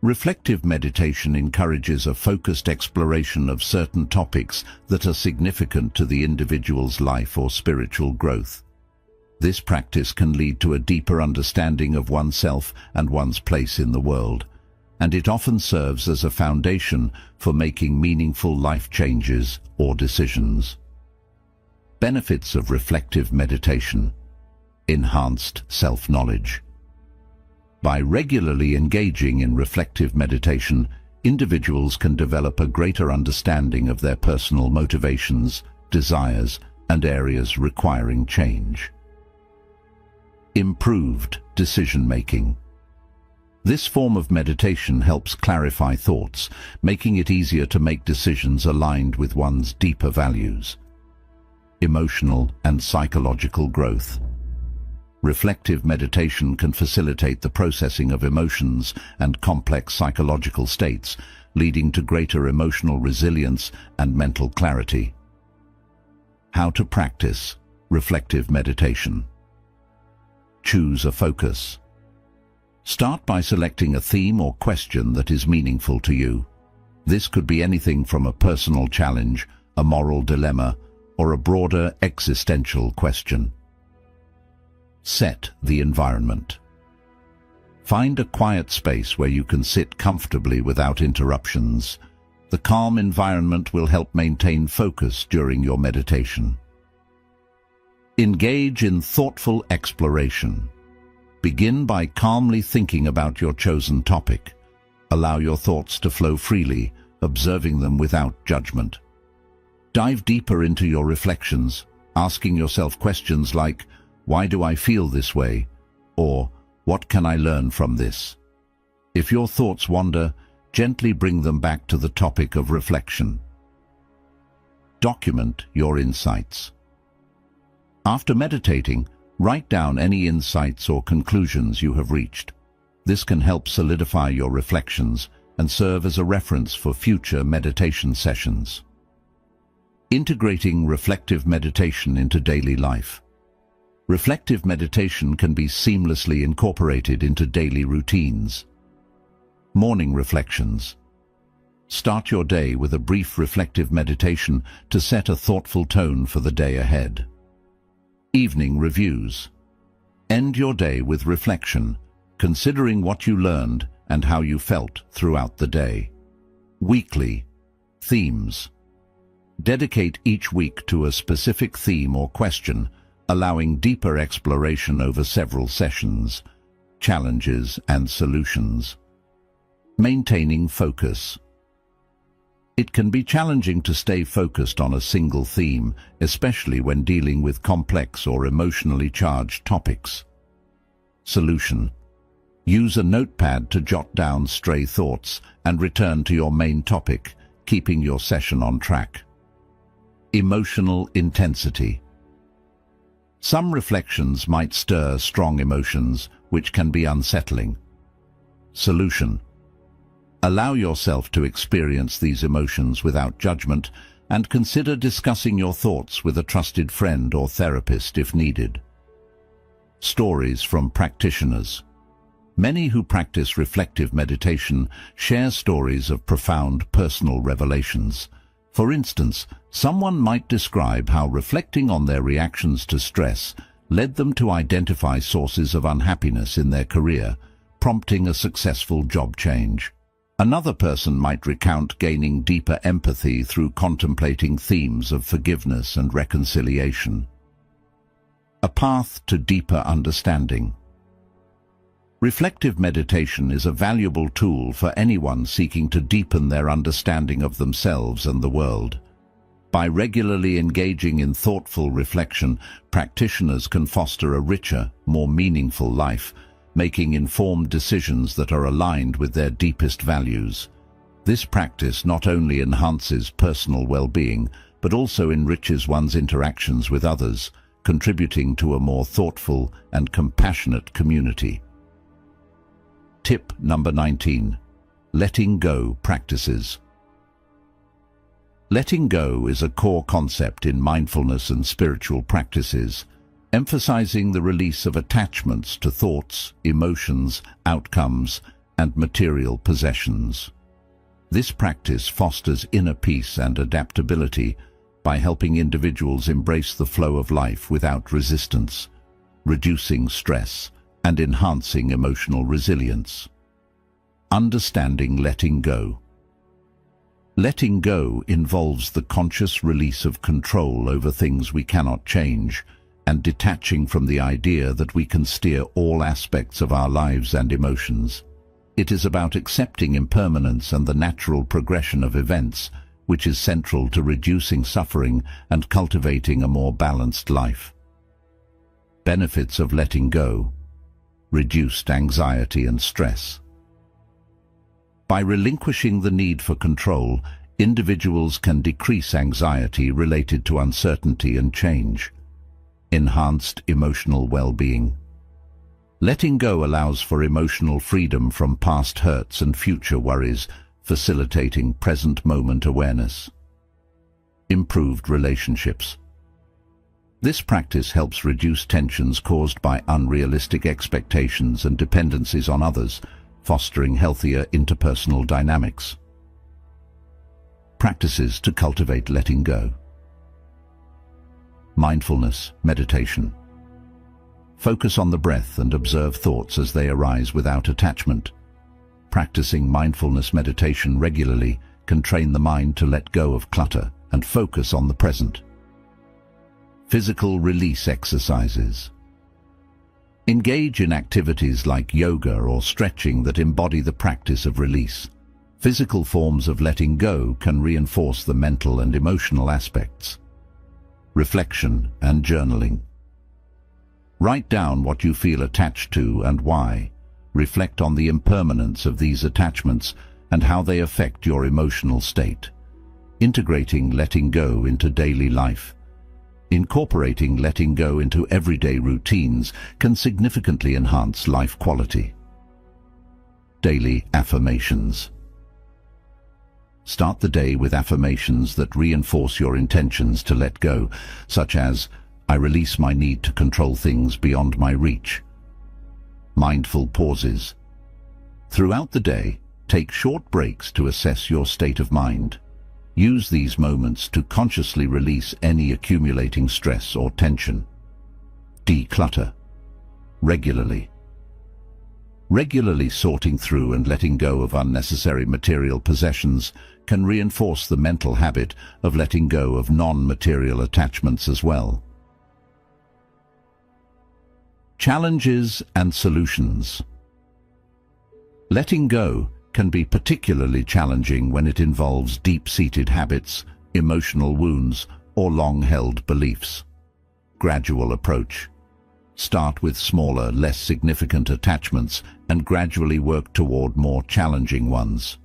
Reflective meditation encourages a focused exploration of certain topics that are significant to the individual's life or spiritual growth. This practice can lead to a deeper understanding of oneself and one's place in the world, and it often serves as a foundation for making meaningful life changes or decisions. Benefits of reflective meditation. Enhanced self-knowledge. By regularly engaging in reflective meditation, individuals can develop a greater understanding of their personal motivations, desires, and areas requiring change. Improved decision-making. This form of meditation helps clarify thoughts, making it easier to make decisions aligned with one's deeper values. Emotional and psychological growth. Reflective meditation can facilitate the processing of emotions and complex psychological states, leading to greater emotional resilience and mental clarity. How to practice reflective meditation. Choose a focus. Start by selecting a theme or question that is meaningful to you. This could be anything from a personal challenge, a moral dilemma, or a broader existential question. Set the environment. Find a quiet space where you can sit comfortably without interruptions. The calm environment will help maintain focus during your meditation. Engage in thoughtful exploration. Begin by calmly thinking about your chosen topic. Allow your thoughts to flow freely, observing them without judgment. Dive deeper into your reflections, asking yourself questions like, "Why do I feel this way?" or "What can I learn from this?" If your thoughts wander, gently bring them back to the topic of reflection. Document your insights. After meditating, write down any insights or conclusions you have reached. This can help solidify your reflections and serve as a reference for future meditation sessions. Integrating reflective meditation into daily life. Reflective meditation can be seamlessly incorporated into daily routines. Morning reflections. Start your day with a brief reflective meditation to set a thoughtful tone for the day ahead. Evening reviews. End your day with reflection, considering what you learned and how you felt throughout the day. Weekly themes. Dedicate each week to a specific theme or question, allowing deeper exploration over several sessions, challenges, and solutions. Maintaining focus. It can be challenging to stay focused on a single theme, especially when dealing with complex or emotionally charged topics. Solution. Use a notepad to jot down stray thoughts and return to your main topic, keeping your session on track. Emotional intensity. Some reflections might stir strong emotions, which can be unsettling. Solution. Allow yourself to experience these emotions without judgment and consider discussing your thoughts with a trusted friend or therapist if needed. Stories from practitioners. Many who practice reflective meditation share stories of profound personal revelations. For instance, someone might describe how reflecting on their reactions to stress led them to identify sources of unhappiness in their career, prompting a successful job change. Another person might recount gaining deeper empathy through contemplating themes of forgiveness and reconciliation. A path to deeper understanding. Reflective meditation is a valuable tool for anyone seeking to deepen their understanding of themselves and the world. By regularly engaging in thoughtful reflection, practitioners can foster a richer, more meaningful life, making informed decisions that are aligned with their deepest values. This practice not only enhances personal well-being, but also enriches one's interactions with others, contributing to a more thoughtful and compassionate community. Tip number 19. Letting go practices. Letting go is a core concept in mindfulness and spiritual practices, emphasizing the release of attachments to thoughts, emotions, outcomes, and material possessions. This practice fosters inner peace and adaptability by helping individuals embrace the flow of life without resistance, reducing stress, and enhancing emotional resilience. Understanding letting go. Letting go involves the conscious release of control over things we cannot change, and detaching from the idea that we can steer all aspects of our lives and emotions. It is about accepting impermanence and the natural progression of events, which is central to reducing suffering and cultivating a more balanced life. Benefits of letting go. Reduced anxiety and stress. By relinquishing the need for control, individuals can decrease anxiety related to uncertainty and change. Enhanced emotional well-being. Letting go allows for emotional freedom from past hurts and future worries, facilitating present-moment awareness. Improved relationships. This practice helps reduce tensions caused by unrealistic expectations and dependencies on others, fostering healthier interpersonal dynamics. Practices to cultivate letting go. Mindfulness, meditation. Focus on the breath and observe thoughts as they arise without attachment. Practicing mindfulness meditation regularly can train the mind to let go of clutter and focus on the present. Physical release exercises. Engage in activities like yoga or stretching that embody the practice of release. Physical forms of letting go can reinforce the mental and emotional aspects. Reflection and journaling. Write down what you feel attached to and why. Reflect on the impermanence of these attachments and how they affect your emotional state. Integrating letting go into daily life. Incorporating letting go into everyday routines can significantly enhance life quality. Daily affirmations. Start the day with affirmations that reinforce your intentions to let go, such as, "I release my need to control things beyond my reach." Mindful pauses. Throughout the day, take short breaks to assess your state of mind. Use these moments to consciously release any accumulating stress or tension. Declutter. Regularly. Regularly sorting through and letting go of unnecessary material possessions can reinforce the mental habit of letting go of non-material attachments as well. Challenges and solutions. Letting go can be particularly challenging when it involves deep-seated habits, emotional wounds, or long-held beliefs. Gradual approach. Start with smaller, less significant attachments and gradually work toward more challenging ones.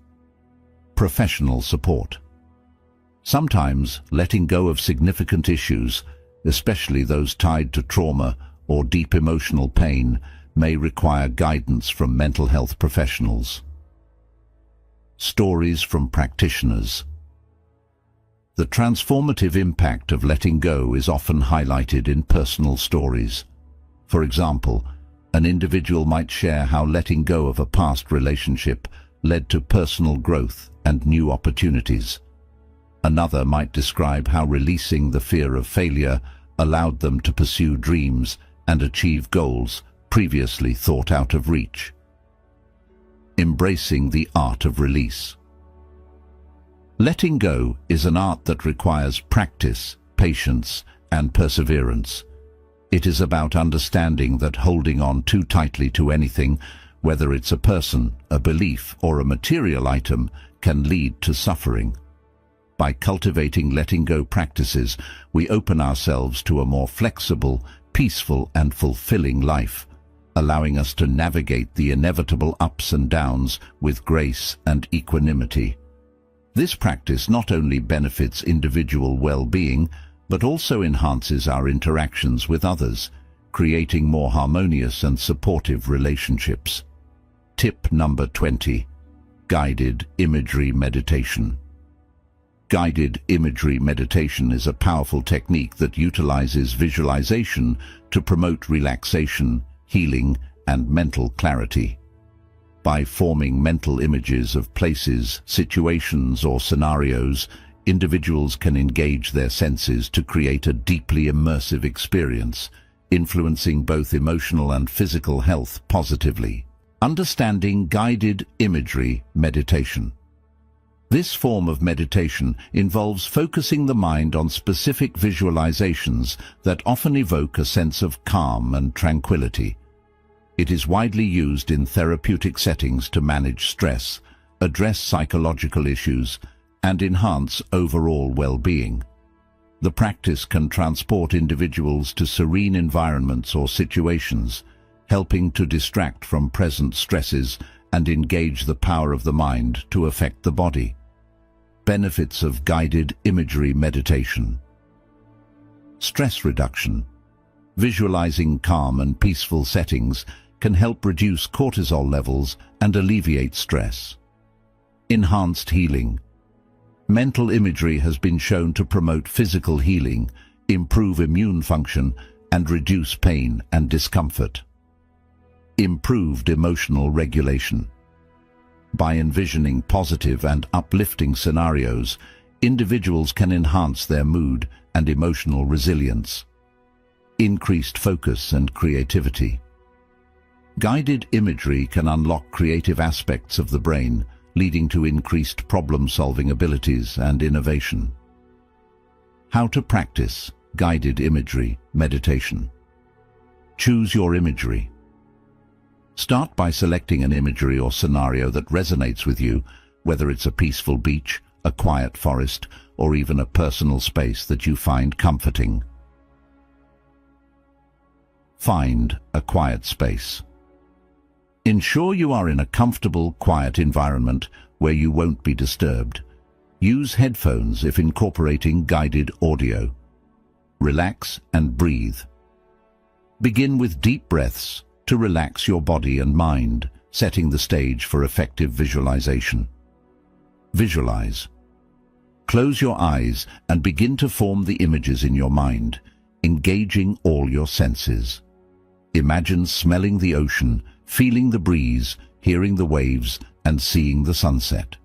Professional support. Sometimes letting go of significant issues, especially those tied to trauma or deep emotional pain, may require guidance from mental health professionals. Stories from practitioners. The transformative impact of letting go is often highlighted in personal stories. For example, an individual might share how letting go of a past relationship led to personal growth and new opportunities. Another might describe how releasing the fear of failure allowed them to pursue dreams and achieve goals previously thought out of reach. Embracing the art of release. Letting go is an art that requires practice, patience, and perseverance. It is about understanding that holding on too tightly to anything, whether it's a person, a belief, or a material item, can lead to suffering. By cultivating letting go practices, we open ourselves to a more flexible, peaceful, and fulfilling life, allowing us to navigate the inevitable ups and downs with grace and equanimity. This practice not only benefits individual well-being, but also enhances our interactions with others, creating more harmonious and supportive relationships. Tip number 20. Guided imagery meditation. Guided imagery meditation is a powerful technique that utilizes visualization to promote relaxation, healing, and mental clarity. By forming mental images of places, situations, or scenarios, individuals can engage their senses to create a deeply immersive experience, influencing both emotional and physical health positively. Understanding guided imagery meditation. This form of meditation involves focusing the mind on specific visualizations that often evoke a sense of calm and tranquility. It is widely used in therapeutic settings to manage stress, address psychological issues, and enhance overall well-being. The practice can transport individuals to serene environments or situations, helping to distract from present stresses and engage the power of the mind to affect the body. Benefits of guided imagery meditation. Stress reduction. Visualizing calm and peaceful settings can help reduce cortisol levels and alleviate stress. Enhanced healing. Mental imagery has been shown to promote physical healing, improve immune function, and reduce pain and discomfort. Improved emotional regulation. By envisioning positive and uplifting scenarios, individuals can enhance their mood and emotional resilience. Increased focus and creativity. Guided imagery can unlock creative aspects of the brain, leading to increased problem-solving abilities and innovation. How to practice guided imagery meditation. Choose your imagery. Start by selecting an imagery or scenario that resonates with you, whether it's a peaceful beach, a quiet forest, or even a personal space that you find comforting. Find a quiet space. Ensure you are in a comfortable, quiet environment where you won't be disturbed. Use headphones if incorporating guided audio. Relax and breathe. Begin with deep breaths to relax your body and mind, setting the stage for effective visualization. Visualize. Close your eyes and begin to form the images in your mind, engaging all your senses. Imagine smelling the ocean, feeling the breeze, hearing the waves, and seeing the sunset.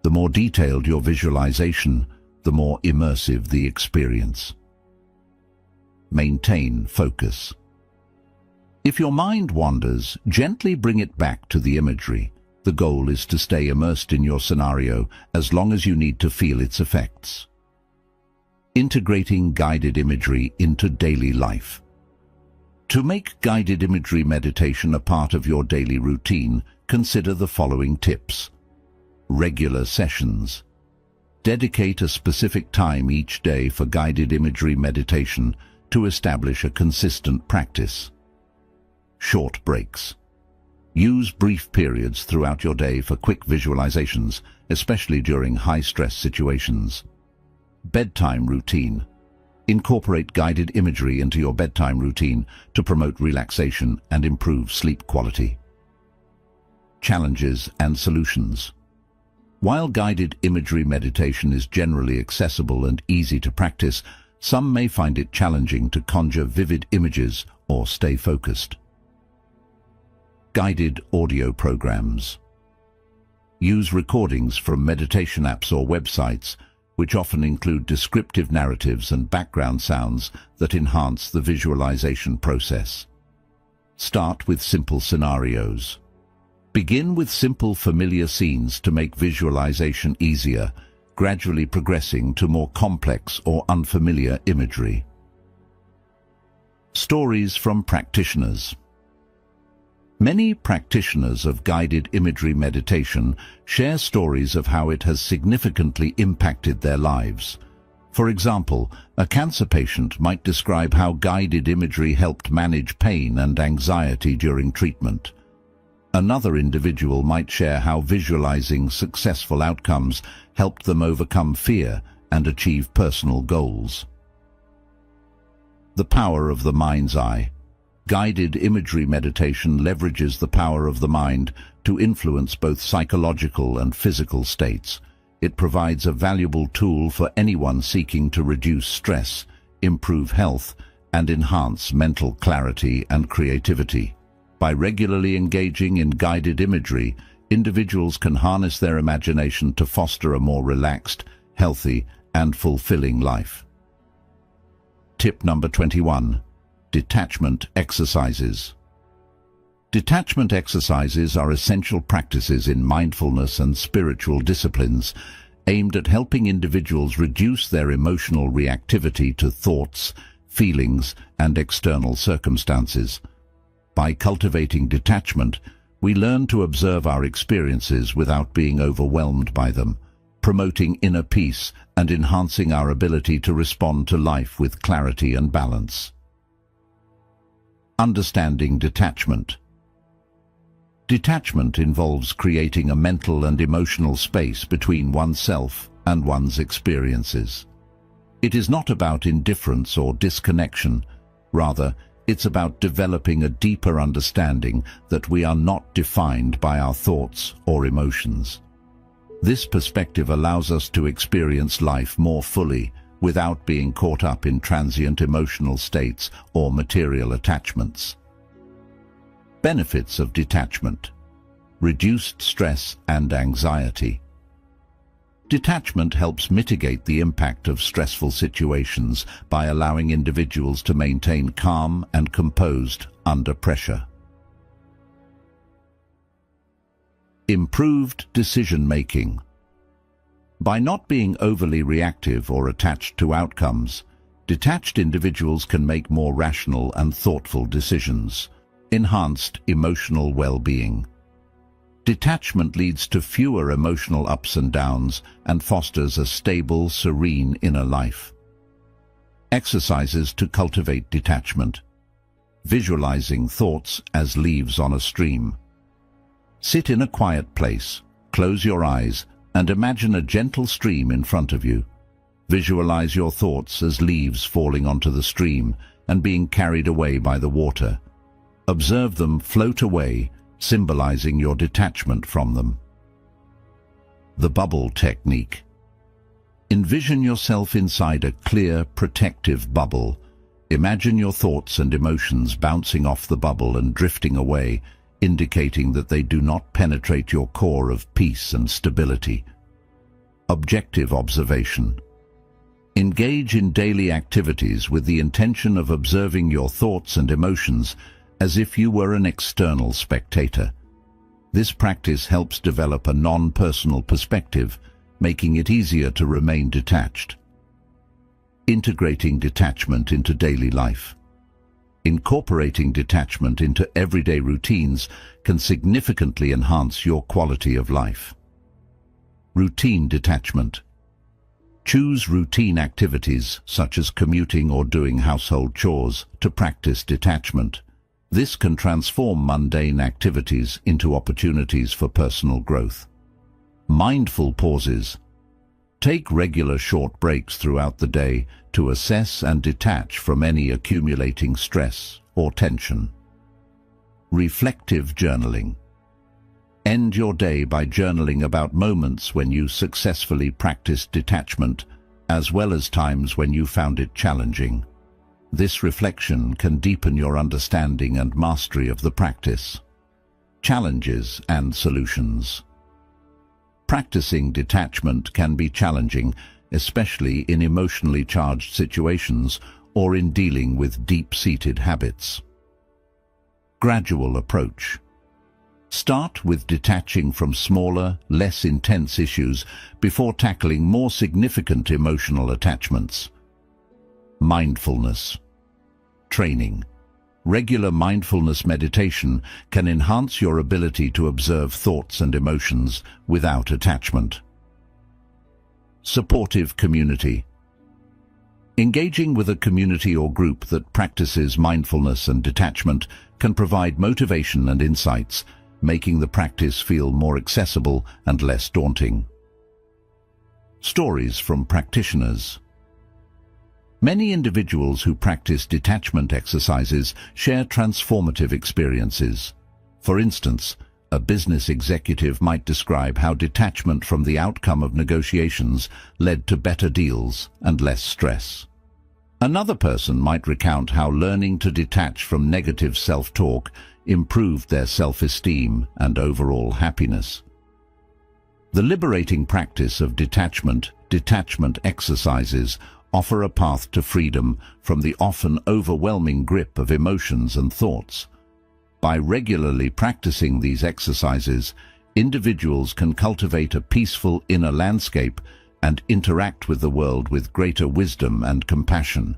The more detailed your visualization, the more immersive the experience. Maintain focus. If your mind wanders, gently bring it back to the imagery. The goal is to stay immersed in your scenario as long as you need to feel its effects. Integrating guided imagery into daily life. To make guided imagery meditation a part of your daily routine, consider the following tips. Regular sessions. Dedicate a specific time each day for guided imagery meditation to establish a consistent practice. Short breaks. Use brief periods throughout your day for quick visualizations, especially during high-stress situations. Bedtime routine. Incorporate guided imagery into your bedtime routine to promote relaxation and improve sleep quality. Challenges and solutions. While guided imagery meditation is generally accessible and easy to practice, some may find it challenging to conjure vivid images or stay focused. Guided audio programs. Use recordings from meditation apps or websites which often include descriptive narratives and background sounds that enhance the visualization process. Start with simple scenarios. Begin with simple, familiar scenes to make visualization easier, gradually progressing to more complex or unfamiliar imagery. Stories from practitioners. Many practitioners of guided imagery meditation share stories of how it has significantly impacted their lives. For example, a cancer patient might describe how guided imagery helped manage pain and anxiety during treatment. Another individual might share how visualizing successful outcomes helped them overcome fear and achieve personal goals. The power of the mind's eye. Guided imagery meditation leverages the power of the mind to influence both psychological and physical states. It provides a valuable tool for anyone seeking to reduce stress, improve health, and enhance mental clarity and creativity. By regularly engaging in guided imagery, individuals can harness their imagination to foster a more relaxed, healthy, and fulfilling life. Tip number 21. Detachment exercises. Detachment exercises are essential practices in mindfulness and spiritual disciplines aimed at helping individuals reduce their emotional reactivity to thoughts, feelings, and external circumstances. By cultivating detachment, we learn to observe our experiences without being overwhelmed by them, promoting inner peace and enhancing our ability to respond to life with clarity and balance. Understanding detachment. Detachment involves creating a mental and emotional space between oneself and one's experiences. It is not about indifference or disconnection. Rather, it's about developing a deeper understanding that we are not defined by our thoughts or emotions. This perspective allows us to experience life more fully, without being caught up in transient emotional states or material attachments. Benefits of detachment. Reduced stress and anxiety. Detachment helps mitigate the impact of stressful situations by allowing individuals to maintain calm and composed under pressure. Improved decision-making. By not being overly reactive or attached to outcomes, detached individuals can make more rational and thoughtful decisions. Enhanced emotional well-being. Detachment leads to fewer emotional ups and downs and fosters a stable, serene inner life. Exercises to cultivate detachment. Visualizing thoughts as leaves on a stream. Sit in a quiet place, close your eyes, and imagine a gentle stream in front of you. Visualize your thoughts as leaves falling onto the stream and being carried away by the water. Observe them float away, symbolizing your detachment from them. The bubble technique. Envision yourself inside a clear, protective bubble. Imagine your thoughts and emotions bouncing off the bubble and drifting away, indicating that they do not penetrate your core of peace and stability. Objective observation. Engage in daily activities with the intention of observing your thoughts and emotions as if you were an external spectator. This practice helps develop a non-personal perspective, making it easier to remain detached. Integrating detachment into daily life. Incorporating detachment into everyday routines can significantly enhance your quality of life. Routine detachment. Choose routine activities, such as commuting or doing household chores, to practice detachment. This can transform mundane activities into opportunities for personal growth. Mindful pauses. Take regular short breaks throughout the day to assess and detach from any accumulating stress or tension. Reflective journaling. End your day by journaling about moments when you successfully practiced detachment, as well as times when you found it challenging. This reflection can deepen your understanding and mastery of the practice. Challenges and solutions. Practicing detachment can be challenging, especially in emotionally charged situations or in dealing with deep-seated habits. Gradual approach. Start with detaching from smaller, less intense issues before tackling more significant emotional attachments. Mindfulness. Training. Regular mindfulness meditation can enhance your ability to observe thoughts and emotions without attachment. Supportive community. Engaging with a community or group that practices mindfulness and detachment can provide motivation and insights, making the practice feel more accessible and less daunting. Stories from practitioners. Many individuals who practice detachment exercises share transformative experiences. For instance, a business executive might describe how detachment from the outcome of negotiations led to better deals and less stress. Another person might recount how learning to detach from negative self-talk improved their self-esteem and overall happiness. The liberating practice of detachment exercises offer a path to freedom from the often overwhelming grip of emotions and thoughts. By regularly practicing these exercises, individuals can cultivate a peaceful inner landscape and interact with the world with greater wisdom and compassion.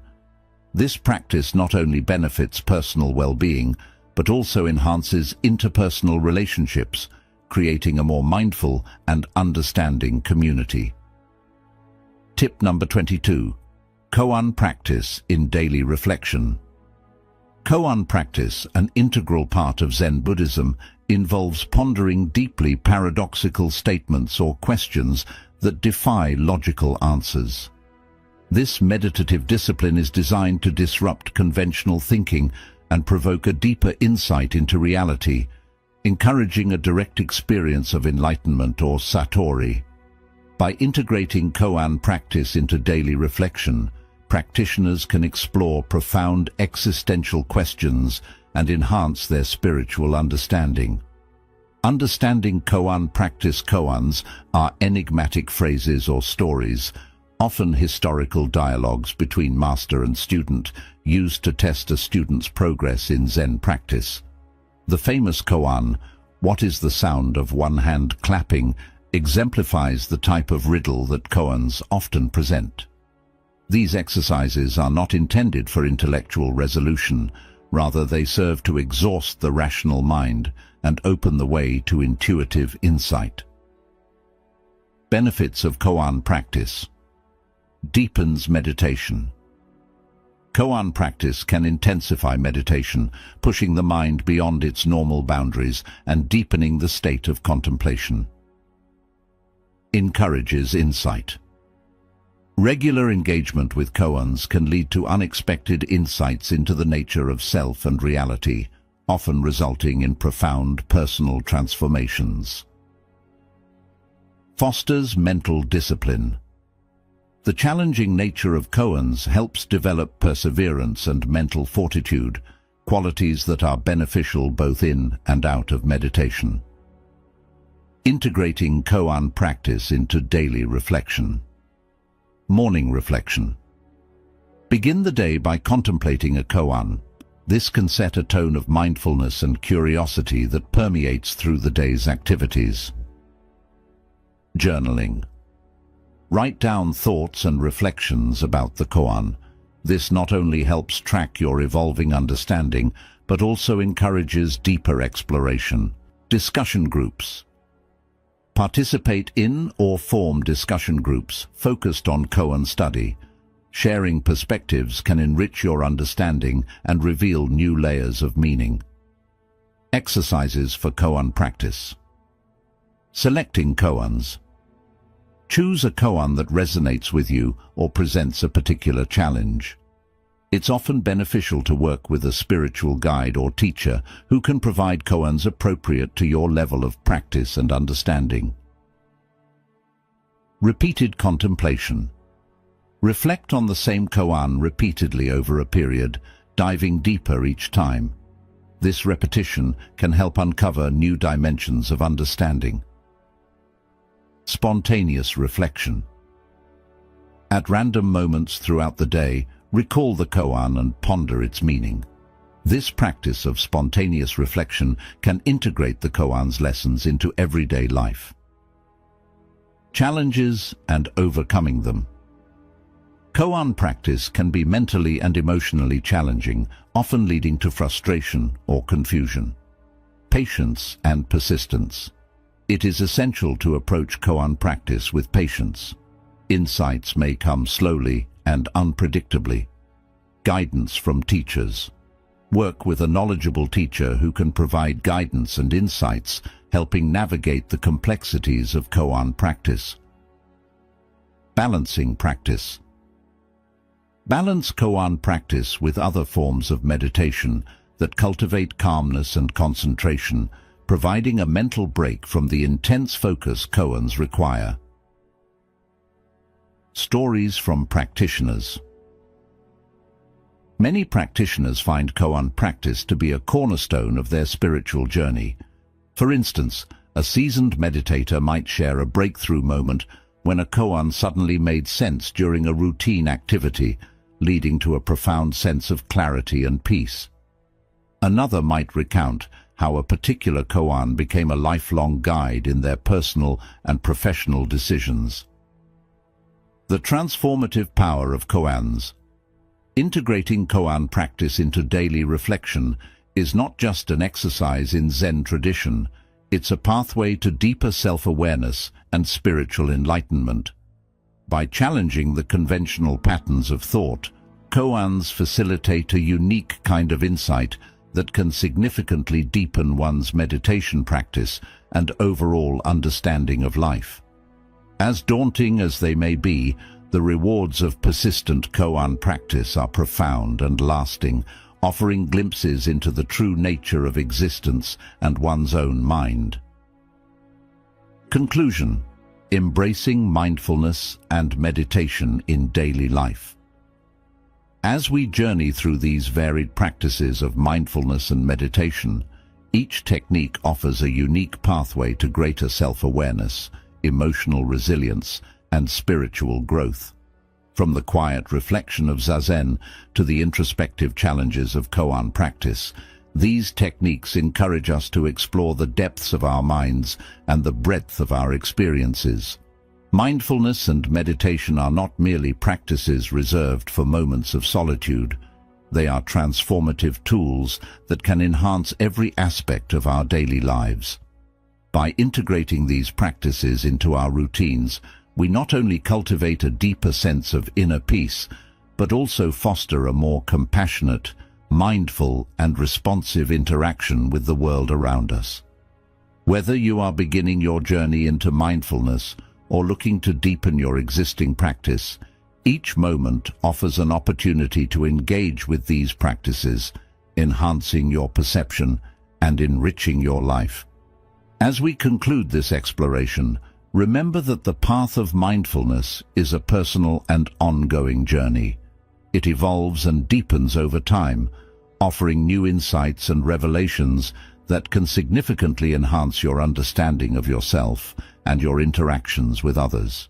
This practice not only benefits personal well-being, but also enhances interpersonal relationships, creating a more mindful and understanding community. Tip number 22. Koan practice in daily reflection. Koan practice, an integral part of Zen Buddhism, involves pondering deeply paradoxical statements or questions that defy logical answers. This meditative discipline is designed to disrupt conventional thinking and provoke a deeper insight into reality, encouraging a direct experience of enlightenment or satori. By integrating koan practice into daily reflection, practitioners can explore profound existential questions and enhance their spiritual understanding. Understanding koan practice. Koans are enigmatic phrases or stories, often historical dialogues between master and student, used to test a student's progress in Zen practice. The famous koan, "What is the sound of one hand clapping?" exemplifies the type of riddle that koans often present. These exercises are not intended for intellectual resolution, rather they serve to exhaust the rational mind and open the way to intuitive insight. Benefits of koan practice. Deepens meditation. Koan practice can intensify meditation, pushing the mind beyond its normal boundaries and deepening the state of contemplation. Encourages insight. Regular engagement with koans can lead to unexpected insights into the nature of self and reality, often resulting in profound personal transformations. Fosters mental discipline. The challenging nature of koans helps develop perseverance and mental fortitude, qualities that are beneficial both in and out of meditation. Integrating koan practice into daily reflection. Morning reflection. Begin the day by contemplating a koan. This can set a tone of mindfulness and curiosity that permeates through the day's activities. Journaling. Write down thoughts and reflections about the koan. This not only helps track your evolving understanding, but also encourages deeper exploration. Discussion groups. Participate in or form discussion groups focused on koan study. Sharing perspectives can enrich your understanding and reveal new layers of meaning. Exercises for koan practice. Selecting koans. Choose a koan that resonates with you or presents a particular challenge. It's often beneficial to work with a spiritual guide or teacher who can provide koans appropriate to your level of practice and understanding. Repeated contemplation. Reflect on the same koan repeatedly over a period, diving deeper each time. This repetition can help uncover new dimensions of understanding. Spontaneous reflection. At random moments throughout the day, recall the koan and ponder its meaning. This practice of spontaneous reflection can integrate the koan's lessons into everyday life. Challenges and overcoming them. Koan practice can be mentally and emotionally challenging, often leading to frustration or confusion. Patience and persistence. It is essential to approach koan practice with patience. Insights may come slowly and unpredictably. Guidance from teachers. Work with a knowledgeable teacher who can provide guidance and insights, helping navigate the complexities of koan practice. Balancing practice. Balance koan practice with other forms of meditation that cultivate calmness and concentration, providing a mental break from the intense focus koans require. Stories from practitioners. Many practitioners find koan practice to be a cornerstone of their spiritual journey. For instance, a seasoned meditator might share a breakthrough moment when a koan suddenly made sense during a routine activity, leading to a profound sense of clarity and peace. Another might recount how a particular koan became a lifelong guide in their personal and professional decisions. The transformative power of koans. Integrating koan practice into daily reflection is not just an exercise in Zen tradition, it's a pathway to deeper self-awareness and spiritual enlightenment. By challenging the conventional patterns of thought, koans facilitate a unique kind of insight that can significantly deepen one's meditation practice and overall understanding of life. As daunting as they may be, the rewards of persistent koan practice are profound and lasting, offering glimpses into the true nature of existence and one's own mind. Conclusion: embracing mindfulness and meditation in daily life. As we journey through these varied practices of mindfulness and meditation, each technique offers a unique pathway to greater self-awareness, emotional resilience, and spiritual growth. From the quiet reflection of Zazen to the introspective challenges of koan practice, these techniques encourage us to explore the depths of our minds and the breadth of our experiences. Mindfulness and meditation are not merely practices reserved for moments of solitude. They are transformative tools that can enhance every aspect of our daily lives. By integrating these practices into our routines, we not only cultivate a deeper sense of inner peace, but also foster a more compassionate, mindful, and responsive interaction with the world around us. Whether you are beginning your journey into mindfulness or looking to deepen your existing practice, each moment offers an opportunity to engage with these practices, enhancing your perception and enriching your life. As we conclude this exploration, remember that the path of mindfulness is a personal and ongoing journey. It evolves and deepens over time, offering new insights and revelations that can significantly enhance your understanding of yourself and your interactions with others.